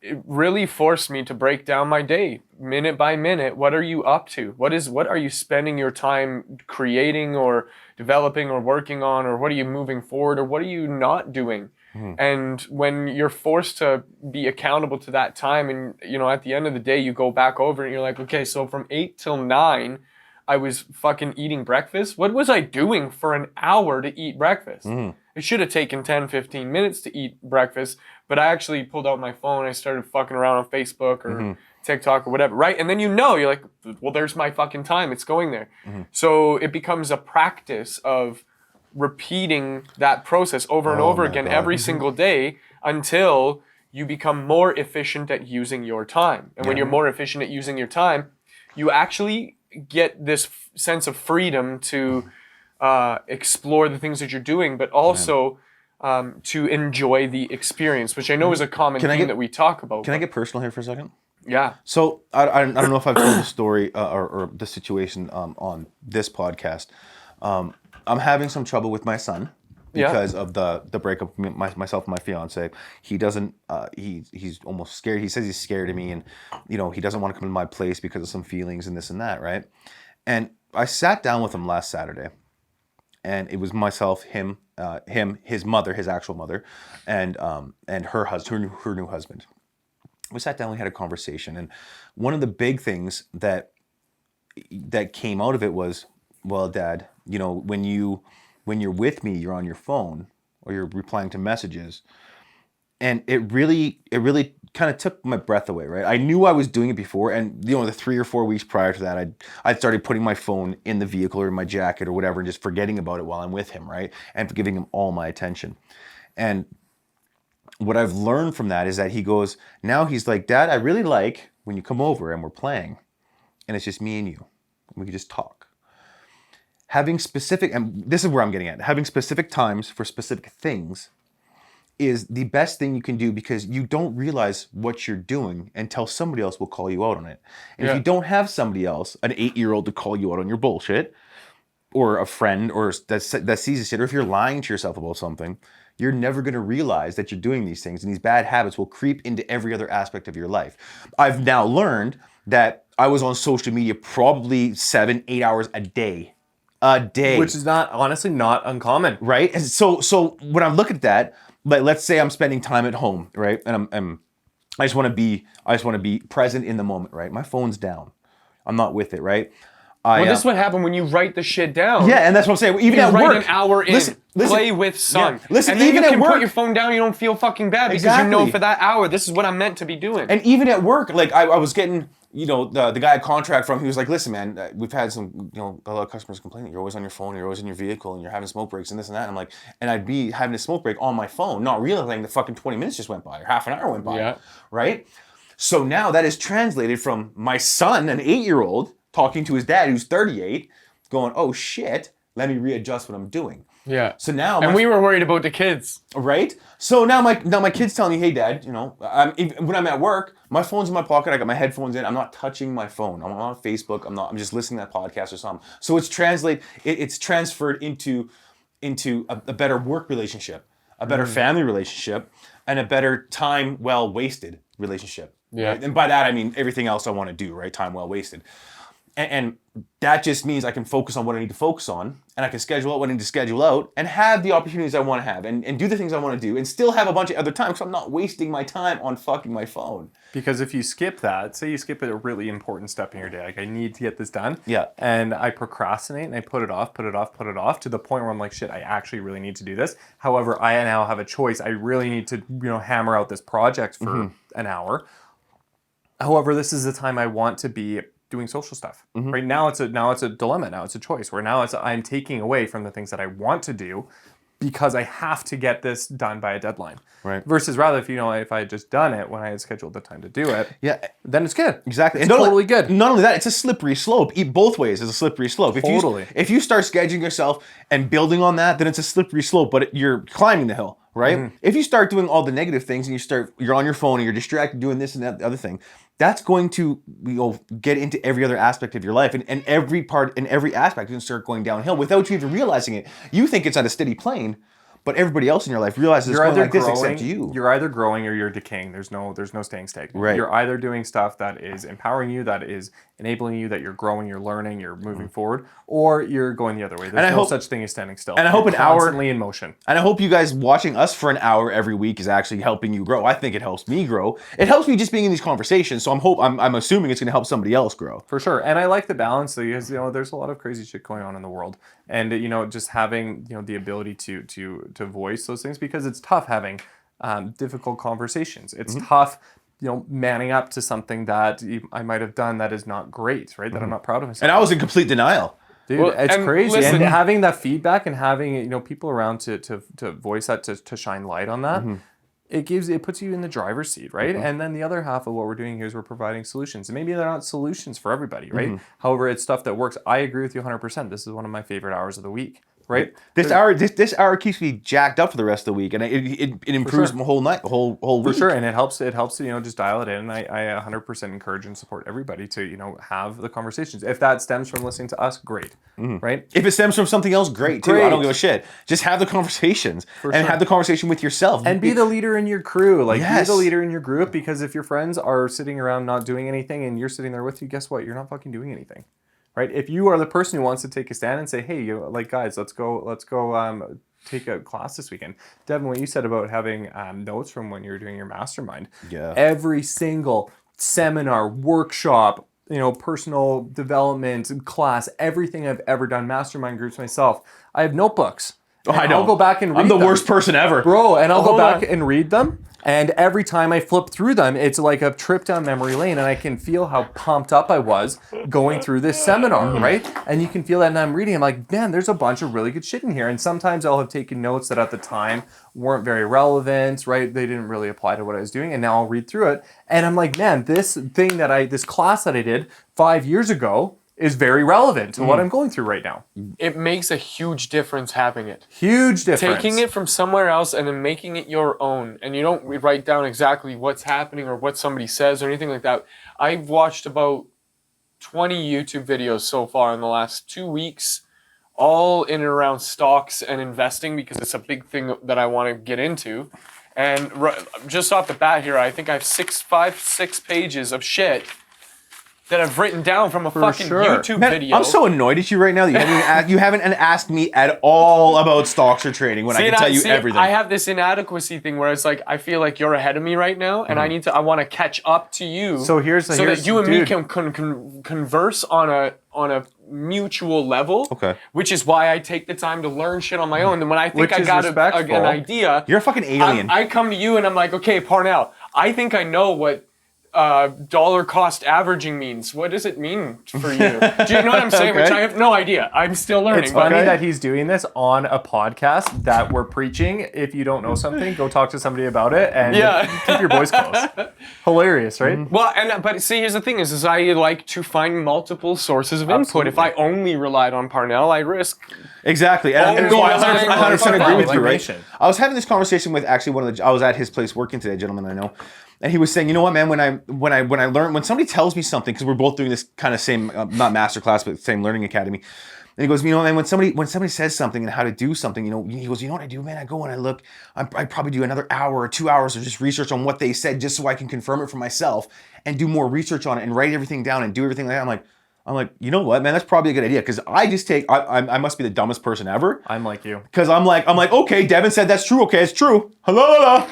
it really forced me to break down my day minute by minute. What are you up to? What are you spending your time creating or developing or working on, or what are you moving forward, or what are you not doing? And when you're forced to be accountable to that time, and at the end of the day, you go back over and you're like, okay, so from 8 till 9, I was fucking eating breakfast. What was I doing for an hour to eat breakfast? It should have taken 10, 15 minutes to eat breakfast, but I actually pulled out my phone. I started fucking around on Facebook or TikTok or whatever, right? And then you're like, well, there's my fucking time. It's going there. So it becomes a practice of repeating that process over and over again every single day until you become more efficient at using your time. And when you're more efficient at using your time, you actually get this sense of freedom to explore the things that you're doing, but also to enjoy the experience, which I know is a common theme that we talk about. Can I get personal here for a second? Yeah. So I don't know if I've told the story or the situation on this podcast. I'm having some trouble with my son because of the breakup with myself and my fiance. He doesn't. He's almost scared. He says he's scared of me, and he doesn't want to come to my place because of some feelings and this and that, right? And I sat down with him last Saturday, and it was myself, him, his mother, his actual mother, and her husband, her new husband. We sat down. We had a conversation, and one of the big things that came out of it was, well, Dad, when you're with me, you're on your phone or you're replying to messages. And it really kind of took my breath away, right? I knew I was doing it before, and the 3 or 4 weeks prior to that, I started putting my phone in the vehicle or in my jacket or whatever, and just forgetting about it while I'm with him, right? And giving him all my attention. And what I've learned from that is that now he's like, Dad, I really like when you come over and we're playing, and it's just me and you, and we can just talk. Having specific, and this is where I'm getting at, having specific times for specific things is the best thing you can do, because you don't realize what you're doing until somebody else will call you out on it. And if you don't have somebody else, an 8-year-old, to call you out on your bullshit, or a friend or that sees this shit, or if you're lying to yourself about something, you're never going to realize that you're doing these things, and these bad habits will creep into every other aspect of your life. I've now learned that I was on social media probably 7-8 hours a day. Which is honestly not uncommon. Right? And so when I look at that, like, let's say I'm spending time at home, right? And I just want to be present in the moment, right? My phone's down. I'm not with it, right? This is what happened when you write the shit down. Yeah, and that's what I'm saying. Even at write work, an hour in, listen, play with son. Yeah, listen, and then even you at can work, put your phone down, you don't feel fucking bad because you know for that hour, this is what I'm meant to be doing. And even at work, like I was getting, the guy I contract from, he was like, listen, man, we've had some, a lot of customers complain that you're always on your phone, you're always in your vehicle, and you're having smoke breaks and this and that. And I'm like, and I'd be having a smoke break on my phone, not realizing the fucking 20 minutes just went by or half an hour went by, right? So now that is translated from my son, an 8-year-old, talking to his dad, who's 38, going, oh shit, let me readjust what I'm doing. Yeah. So now, and we were worried about the kids, right? So now my kid's telling me, hey Dad, when I'm at work, my phone's in my pocket, I got my headphones in, I'm not touching my phone, I'm on Facebook, I'm just listening to that podcast or something. So it's transferred into a better work relationship, a better family relationship, and a better time well wasted relationship. Yeah. Right? And by that I mean everything else I want to do, right? Time well wasted. And that just means I can focus on what I need to focus on, and I can schedule out what I need to schedule out, and have the opportunities I want to have, and do the things I want to do, and still have a bunch of other time, because I'm not wasting my time on fucking my phone. Because if you skip that, say you skip a really important step in your day, like I need to get this done, yeah, and I procrastinate and I put it off to the point where I'm like, shit, I actually really need to do this. However, I now have a choice. I really need to, hammer out this project for an hour. However, this is the time I want to be doing social stuff. Right now it's a dilemma. Now it's a choice where I'm taking away from the things that I want to do because I have to get this done by a deadline. Right. Versus rather if I had just done it when I had scheduled the time to do it, then it's good. Exactly. It's totally good. Not only that, it's a slippery slope. Both ways is a slippery slope. If you start scheduling yourself and building on that, then it's a slippery slope, but you're climbing the hill, right? If you start doing all the negative things and you're on your phone and you're distracted doing this and that other thing, that's going to get into every other aspect of your life, and every part and every aspect can start going downhill without you even realizing it. You think it's at a steady plane, but everybody else in your life realizes it's going like this except you. You're either growing or you're decaying. There's no staying stagnant. Right. You're either doing stuff that is empowering you, that is enabling you, that you're growing, you're learning, you're moving forward, or you're going the other way. There's no such thing as standing still. And I hope you're constantly in motion. And I hope you guys watching us for an hour every week is actually helping you grow. I think it helps me grow. It helps me just being in these conversations. So I'm assuming it's going to help somebody else grow. For sure. And I like the balance because there's a lot of crazy shit going on in the world, and just having the ability to voice those things, because it's tough having difficult conversations. It's tough manning up to something that I might have done that is not great, right? That I'm not proud of myself. And I was in complete denial. Dude, it's crazy. Listen, and having that feedback and having people around to voice that, to shine light on that, it puts you in the driver's seat, right? And then the other half of what we're doing here is we're providing solutions. And maybe they're not solutions for everybody, right? However, it's stuff that works. I agree with you 100%. This is one of my favorite hours of the week. Right. This hour keeps me jacked up for the rest of the week, and it improves my whole night, whole week. For sure, and it helps to just dial it in. I 100% encourage and support everybody to have the conversations. If that stems from listening to us, great, right? If it stems from something else, great too. I don't give a shit. Just have the conversations have the conversation with yourself, and be the leader in your crew. Be the leader in your group, because if your friends are sitting around not doing anything and you're sitting there with you, guess what? You're not fucking doing anything. Right? If you are the person who wants to take a stand and say, "Hey, guys, let's go take a class this weekend." Devon, what you said about having notes from when you were doing your mastermind. Yeah. Every single seminar, workshop, personal development class, everything I've ever done, mastermind groups myself, I have notebooks. Oh, I know. I'll go back and read them. I'm the worst person ever. Bro, and I'll go back and read them. And every time I flip through them, it's like a trip down memory lane, and I can feel how pumped up I was going through this seminar, right? And you can feel that, and I'm reading, I'm like, man, there's a bunch of really good shit in here. And sometimes I'll have taken notes that at the time weren't very relevant, right? They didn't really apply to what I was doing, and now I'll read through it, and I'm like, man, this class that I did 5 years ago is very relevant to what I'm going through right now. It makes a huge difference having it. Huge difference. Taking it from somewhere else and then making it your own, and you don't write down exactly what's happening or what somebody says or anything like that. I've watched about 20 YouTube videos so far in the last 2 weeks, all in and around stocks and investing, because it's a big thing that I want to get into. And just off the bat here, I think I have 6 pages of shit that I've written down from a fucking YouTube video. I'm so annoyed at you right now that you haven't asked me at all about stocks or trading when I can tell you everything. I have this inadequacy thing where it's like, I feel like you're ahead of me right now, and I want to catch up to you. So that you and me can converse on a mutual level. Okay. Which is why I take the time to learn shit on my own. And when I think I got an idea, you're a fucking alien. I come to you and I'm like, okay, Parnel, I think I know what dollar cost averaging means. What does it mean for you? Do you know what I'm saying? Okay. Which I have no idea. I'm still learning. It's funny that he's doing this on a podcast that we're preaching. If you don't know something, go talk to somebody about it and keep your voice close. Hilarious, right? Well, but see, here's the thing is I like to find multiple sources of input. If I only relied on Parnel, I risk... Exactly. And I 100% agree with you, right? I was having this conversation with actually I was at his place working today, a gentleman I know. And he was saying, you know what, man, when somebody tells me something, because we're both doing this kind of same, not master class, but same learning academy. And he goes, you know, man, when somebody says something and how to do something, you know, he goes, you know what I do, man? I go and I look, I probably do another hour or 2 hours of just research on what they said, just so I can confirm it for myself and do more research on it and write everything down and do everything like that. I'm like, you know what, man? That's probably a good idea, because I must be the dumbest person ever. I'm like you. Because I'm like, okay, Devon said that's true. Okay, it's true. Hello,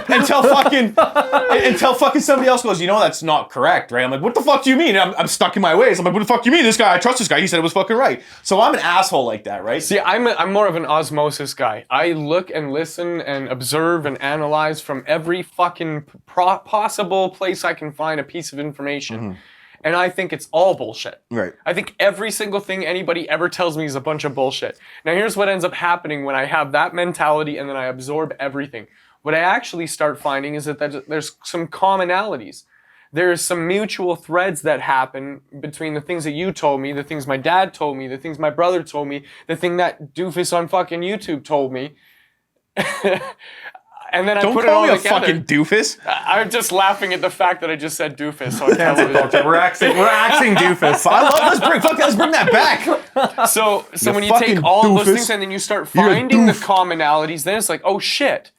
until fucking somebody else goes, you know, that's not correct, right? I'm like, what the fuck do you mean? I'm stuck in my ways. I'm like, what the fuck do you mean? This guy, I trust this guy. He said it was fucking right. So I'm an asshole like that, right? See, I'm more of an osmosis guy. I look and listen and observe and analyze from every fucking possible place I can find a piece of information. Mm-hmm. And I think it's all bullshit. Right. I think every single thing anybody ever tells me is a bunch of bullshit. Now here's what ends up happening when I have that mentality and then I absorb everything. What I actually start finding is that there's some commonalities. There's some mutual threads that happen between the things that you told me, the things my dad told me, the things my brother told me, the thing that doofus on fucking YouTube told me. And then I put it all together. Don't call me a fucking doofus. I'm just laughing at the fact that I just said doofus on television. We're axing doofus. Let's bring that back. So when you take all of those things and then you start finding the commonalities, then it's like, oh shit,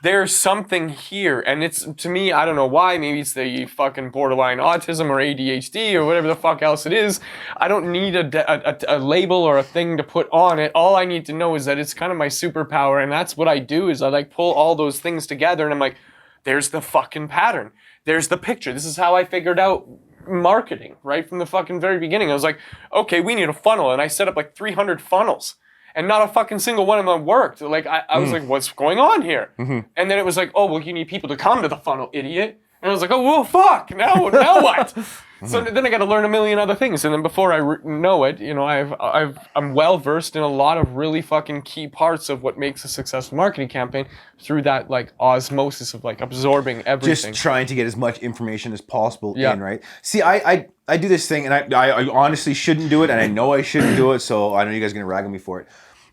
there's something here. And it's, to me, I don't know why, maybe it's the fucking borderline autism or ADHD or whatever the fuck else it is. I don't need a label or a thing to put on it. All I need to know is that it's kind of my superpower, and that's what I do, is I like pull all those things together and I'm like, there's the fucking pattern. There's the picture. This is how I figured out marketing right from the fucking very beginning. I was like, okay, we need a funnel. And I set up like 300 funnels. And not a fucking single one of them worked. Like, I was like, what's going on here? Mm-hmm. And then it was like, oh, well, you need people to come to the funnel, idiot. And I was like, oh, well, fuck, now what? Mm-hmm. So then I got to learn a million other things. And then before I know it, you know, I'm well-versed in a lot of really fucking key parts of what makes a successful marketing campaign through that, like, osmosis of, like, absorbing everything. Just trying to get as much information as possible in, right? See, I do this thing, and I honestly shouldn't do it, and I know I shouldn't do it, so I know you guys are going to rag on me for it.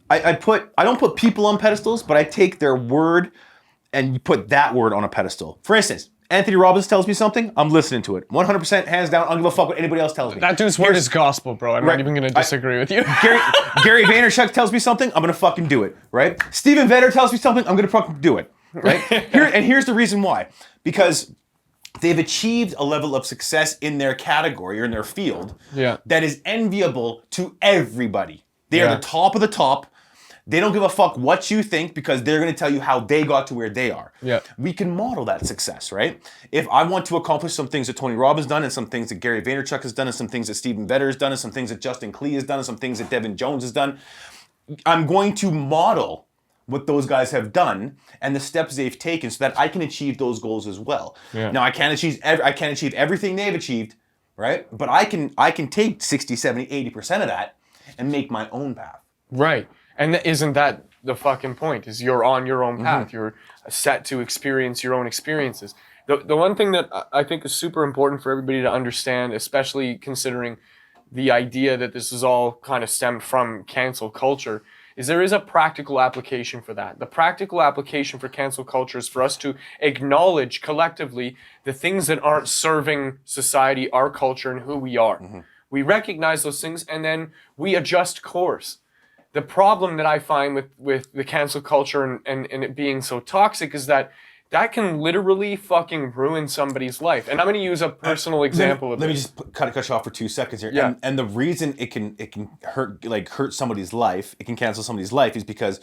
I don't put people on pedestals, but I take their word and you put that word on a pedestal. For instance, Anthony Robbins tells me something, I'm listening to it. 100%, hands down, I don't give a fuck what anybody else tells me. That dude's word is gospel, bro. I'm not even going to disagree with you. Gary Vaynerchuk tells me something, I'm going to fucking do it, right? Steven Vetter tells me something, I'm going to fucking do it, right? Here's the reason why. Because they've achieved a level of success in their category or in their field that is enviable to everybody. They are the top of the top. They don't give a fuck what you think because they're going to tell you how they got to where they are. Yeah. We can model that success, right? If I want to accomplish some things that Tony Robbins has done and some things that Gary Vaynerchuk has done and some things that Steven Vetter has done and some things that Justin Clee has done and some things that Devon Jones has done, I'm going to model what those guys have done and the steps they've taken so that I can achieve those goals as well. Yeah. Now I can't achieve everything they've achieved, right? But I can take 60, 70, 80% of that and make my own path. Right. And isn't that the fucking point? Is you're on your own path. You're set to experience your own experiences. The one thing that I think is super important for everybody to understand, especially considering the idea that this is all kind of stemmed from cancel culture, is there is a practical application for that. The practical application for cancel culture is for us to acknowledge collectively the things that aren't serving society, our culture, and who we are. We recognize those things and then we adjust course. The problem that I find with the cancel culture and it being so toxic is that can literally fucking ruin somebody's life. And I'm going to use a personal example of this. Let me just cut you off for 2 seconds here. Yeah. And the reason it can hurt somebody's life, it can cancel somebody's life, is because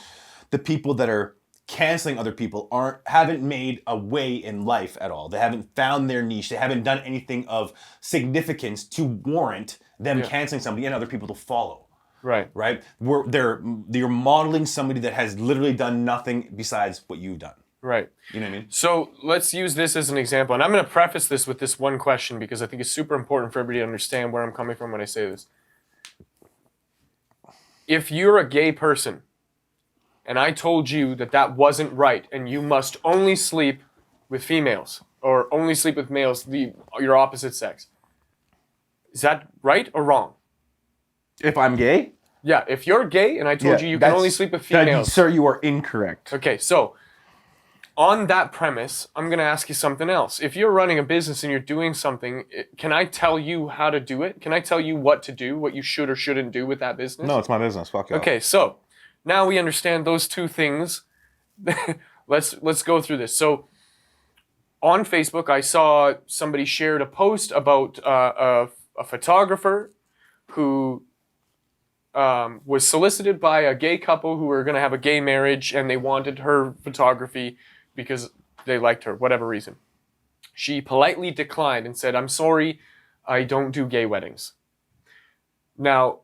the people that are canceling other people haven't made a way in life at all. They haven't found their niche. They haven't done anything of significance to warrant them canceling somebody and other people to follow. Right. Right? They're modeling somebody that has literally done nothing besides what you've done. Right. You know what I mean? So let's use this as an example. And I'm going to preface this with this one question because I think it's super important for everybody to understand where I'm coming from when I say this. If you're a gay person and I told you that wasn't right and you must only sleep with females or only sleep with males, your opposite sex, is that right or wrong? If I'm gay? Yeah, if you're gay and I told you can only sleep with females. Sir, you are incorrect. Okay, so on that premise, I'm going to ask you something else. If you're running a business and you're doing something, can I tell you how to do it? Can I tell you what to do, what you should or shouldn't do with that business? No, it's my business. Fuck you. Okay, so now we understand those two things. Let's go through this. So on Facebook, I saw somebody shared a post about a photographer who was solicited by a gay couple who were going to have a gay marriage and they wanted her photography because they liked her, whatever reason. She politely declined and said, "I'm sorry, I don't do gay weddings." Now,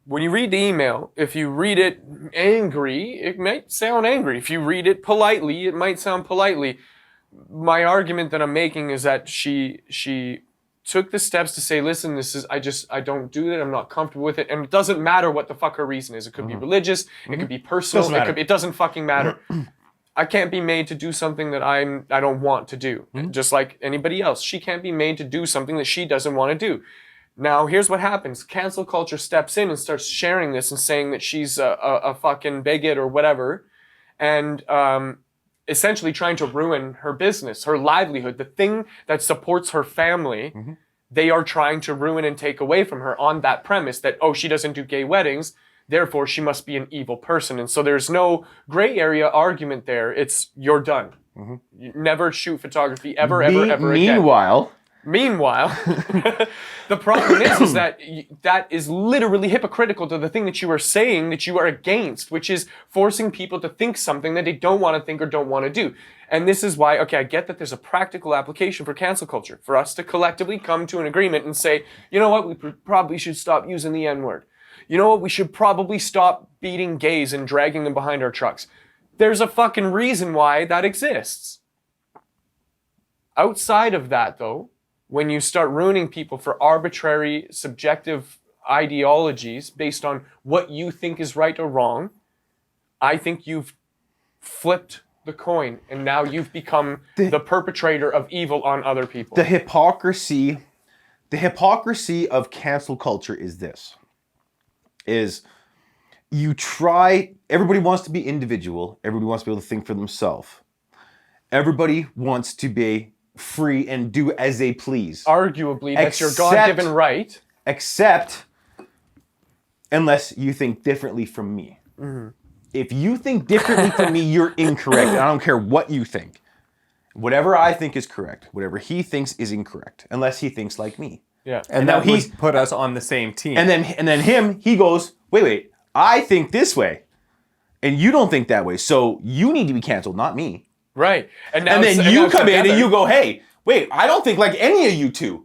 when you read the email, if you read it angry, it might sound angry. If you read it politely, it might sound politely. My argument that I'm making is that she took the steps to say, listen, I don't do that. I'm not comfortable with it. And it doesn't matter what the fuck her reason is. It could be religious. It could be personal. It doesn't fucking matter. I can't be made to do something that I don't want to do. Just like anybody else. She can't be made to do something that she doesn't want to do. Now, here's what happens. Cancel culture steps in and starts sharing this and saying that she's a fucking bigot or whatever. And essentially trying to ruin her business, her livelihood, the thing that supports her family. They are trying to ruin and take away from her on that premise that, oh, she doesn't do gay weddings, therefore she must be an evil person. And so there's no gray area argument there. It's, you're done. You never shoot photography ever again. Meanwhile, the problem is that is literally hypocritical to the thing that you are saying that you are against, which is forcing people to think something that they don't want to think or don't want to do. And this is why, okay, I get that there's a practical application for cancel culture, for us to collectively come to an agreement and say, you know what, we probably should stop using the N-word. You know what, we should probably stop beating gays and dragging them behind our trucks. There's a fucking reason why that exists. Outside of that, though, when you start ruining people for arbitrary, subjective ideologies based on what you think is right or wrong, I think you've flipped the coin and now you've become the perpetrator of evil on other people. The hypocrisy of cancel culture is this. Everybody wants to be individual. Everybody wants to be able to think for themselves. Everybody wants to be free and do as they please. Arguably, that's your God-given right. Except unless you think differently from me. If you think differently from me, you're incorrect. And I don't care what you think. Whatever I think is correct. Whatever he thinks is incorrect. Unless he thinks like me. Yeah. And that would put us on the same team. And then he goes, wait, I think this way. And you don't think that way. So you need to be canceled, not me. Right. And then you come in and you go, hey, wait, I don't think like any of you two.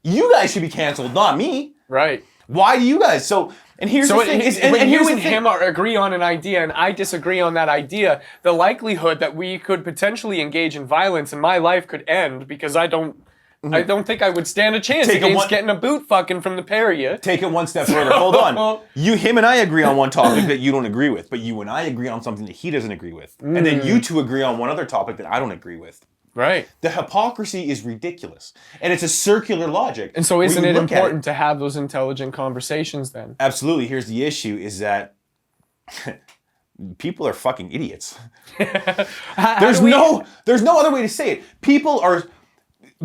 You guys should be canceled, not me. Right. Why do you guys? So And here's the thing. When you and him agree on an idea and I disagree on that idea, the likelihood that we could potentially engage in violence in my life could end because I don't think I would stand a chance against getting a boot fucking from the pair of you. Take it one step further. Hold on. Him and I agree on one topic that you don't agree with, but you and I agree on something that he doesn't agree with. And then you two agree on one other topic that I don't agree with. Right. The hypocrisy is ridiculous. And it's a circular logic. And so isn't it important to have those intelligent conversations then? Absolutely. Here's the issue is that people are fucking idiots. There's no other way to say it. People are...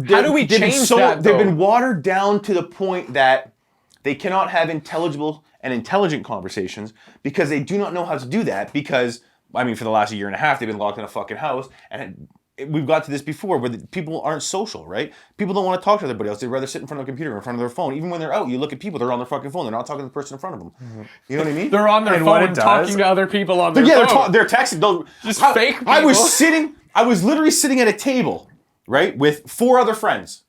How do we change that, They've been watered down to the point that they cannot have intelligible and intelligent conversations because they do not know how to do that because, I mean, for the last year and a half, they've been locked in a fucking house and... We've got to this before where people aren't social, right? People don't want to talk to everybody else. They'd rather sit in front of a computer or in front of their phone. Even when they're out, you look at people, they're on their fucking phone. They're not talking to the person in front of them. Mm-hmm. You know what I mean? They're on their phone talking to other people on their phone. They're texting. Just fake people. I was literally sitting at a table, right, with 4 other friends.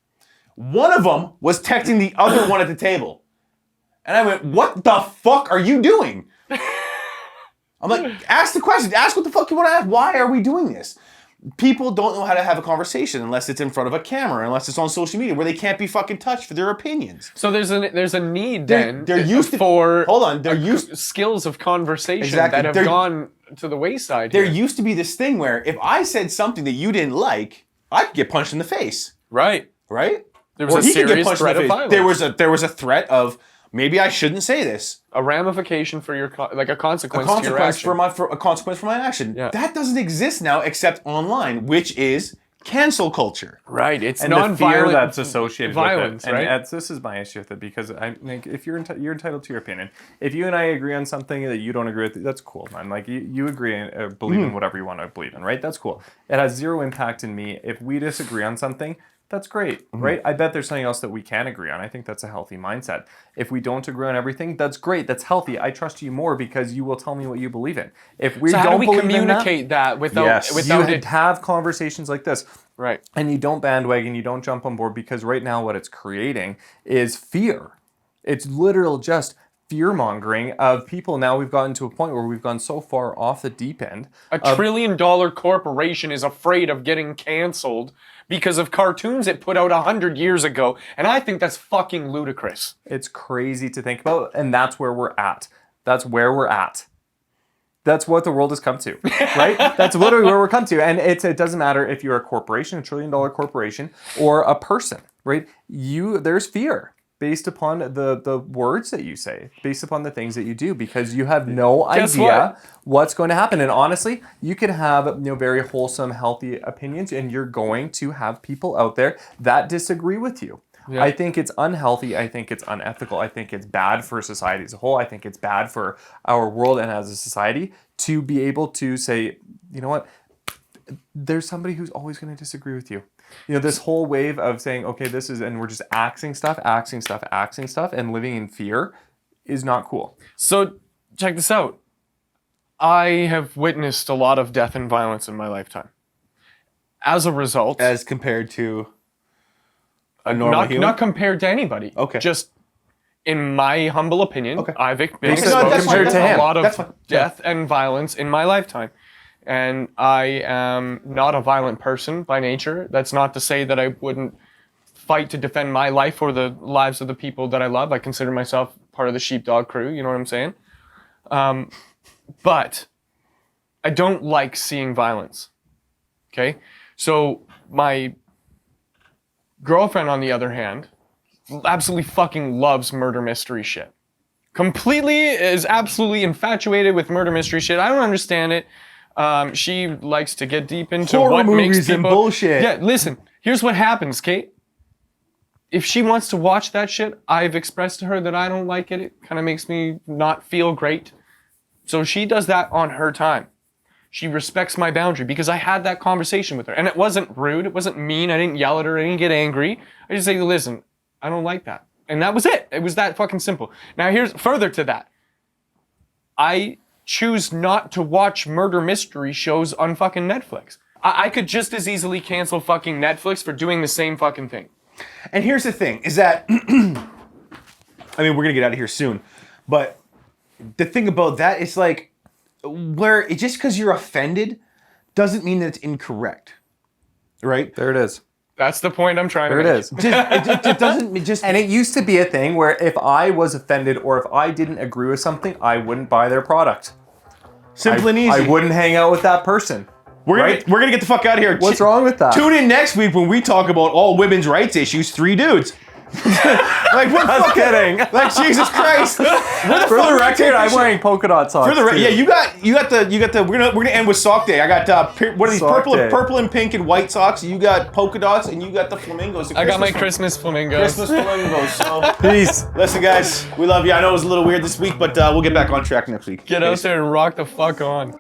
One of them was texting the other one at the table. And I went, what the fuck are you doing? I'm like, ask the question. Ask what the fuck you want to ask. Why are we doing this? People don't know how to have a conversation unless it's in front of a camera, unless it's on social media where they can't be fucking touched for their opinions. So there's a need then skills of conversation that have gone to the wayside. There used to be this thing where if I said something that you didn't like, I could get punched in the face. Right. Right? There was a serious threat of violence. There was a threat of maybe I shouldn't say this. A ramification for your a consequence to your action. A consequence for my action. Yeah. That doesn't exist now except online, which is cancel culture. Right. It's and non-violent the fear that's associated violence, with it. right? And this is my issue with it because I think if you're entitled to your opinion. If you and I agree on something that you don't agree with, that's cool, man. Like you agree and believe in whatever you want to believe in, right? That's cool. It has zero impact in me. If we disagree on something, that's great, right? I bet there's something else that we can agree on. I think that's a healthy mindset. If we don't agree on everything, that's great. That's healthy. I trust you more because you will tell me what you believe in. If we how don't do we believe communicate that without you have conversations like this. Right. And you don't bandwagon, you don't jump on board because right now what it's creating is fear. It's literal just fear-mongering of people. Now we've gotten to a point where we've gone so far off the deep end. A $1 trillion corporation is afraid of getting canceled because of cartoons it put out 100 years ago. And I think that's fucking ludicrous. It's crazy to think about, and that's where we're at. That's where we're at. That's what the world has come to, right? That's literally where we're come to. And it doesn't matter if you're a corporation, a $1 trillion corporation, or a person, right? There's fear based upon the words that you say, based upon the things that you do, because you have no idea what's going to happen. And honestly, you can have very wholesome, healthy opinions, and you're going to have people out there that disagree with you. Yeah. I think it's unhealthy. I think it's unethical. I think it's bad for society as a whole. I think it's bad for our world and as a society to be able to say, you know what, there's somebody who's always going to disagree with you. This whole wave of saying, okay, this is, and we're just axing stuff, and living in fear is not cool. So check this out. I have witnessed a lot of death and violence in my lifetime. As a result... As compared to a normal human? Not compared to anybody. Okay. Just, in my humble opinion, okay. I've experienced a lot of death and violence in my lifetime. And I am not a violent person by nature. That's not to say that I wouldn't fight to defend my life or the lives of the people that I love. I consider myself part of the sheepdog crew, you know what I'm saying? But I don't like seeing violence, okay? So my girlfriend, on the other hand, absolutely fucking loves murder mystery shit. Completely is absolutely infatuated with murder mystery shit. I don't understand it. She likes to get deep into horror what movies makes people... and bullshit. Yeah, listen, here's what happens, Kate. If she wants to watch that shit, I've expressed to her that I don't like it. It kind of makes me not feel great. So she does that on her time. She respects my boundary because I had that conversation with her. And it wasn't rude. It wasn't mean. I didn't yell at her. I didn't get angry. I just say, listen, I don't like that. And that was it. It was that fucking simple. Now here's further to that. I choose not to watch murder mystery shows on fucking Netflix. I could just as easily cancel fucking Netflix for doing the same fucking thing. And here's the thing, is that, I mean, we're going to get out of here soon, but the thing about that is like, where just because you're offended doesn't mean that it's incorrect, right? There it is. That's the point I'm trying to make. There it is. It doesn't just. And it used to be a thing where if I was offended or if I didn't agree with something, I wouldn't buy their product. Simple and easy. I wouldn't hang out with that person. We're right? gonna get the fuck out of here. What's wrong with that? Tune in next week when we talk about all women's rights issues. 3 dudes. Like what? Just kidding. Like Jesus Christ. For the record, I'm wearing polka dot socks. Yeah, you got the. We're gonna end with sock day. I got what are these Sock day. purple and pink and white socks? You got polka dots and you got the flamingos. I got my Christmas flamingos. Christmas flamingos. So Peace. listen, guys, we love you. I know it was a little weird this week, but we'll get back on track next week. Get out there and rock the fuck on.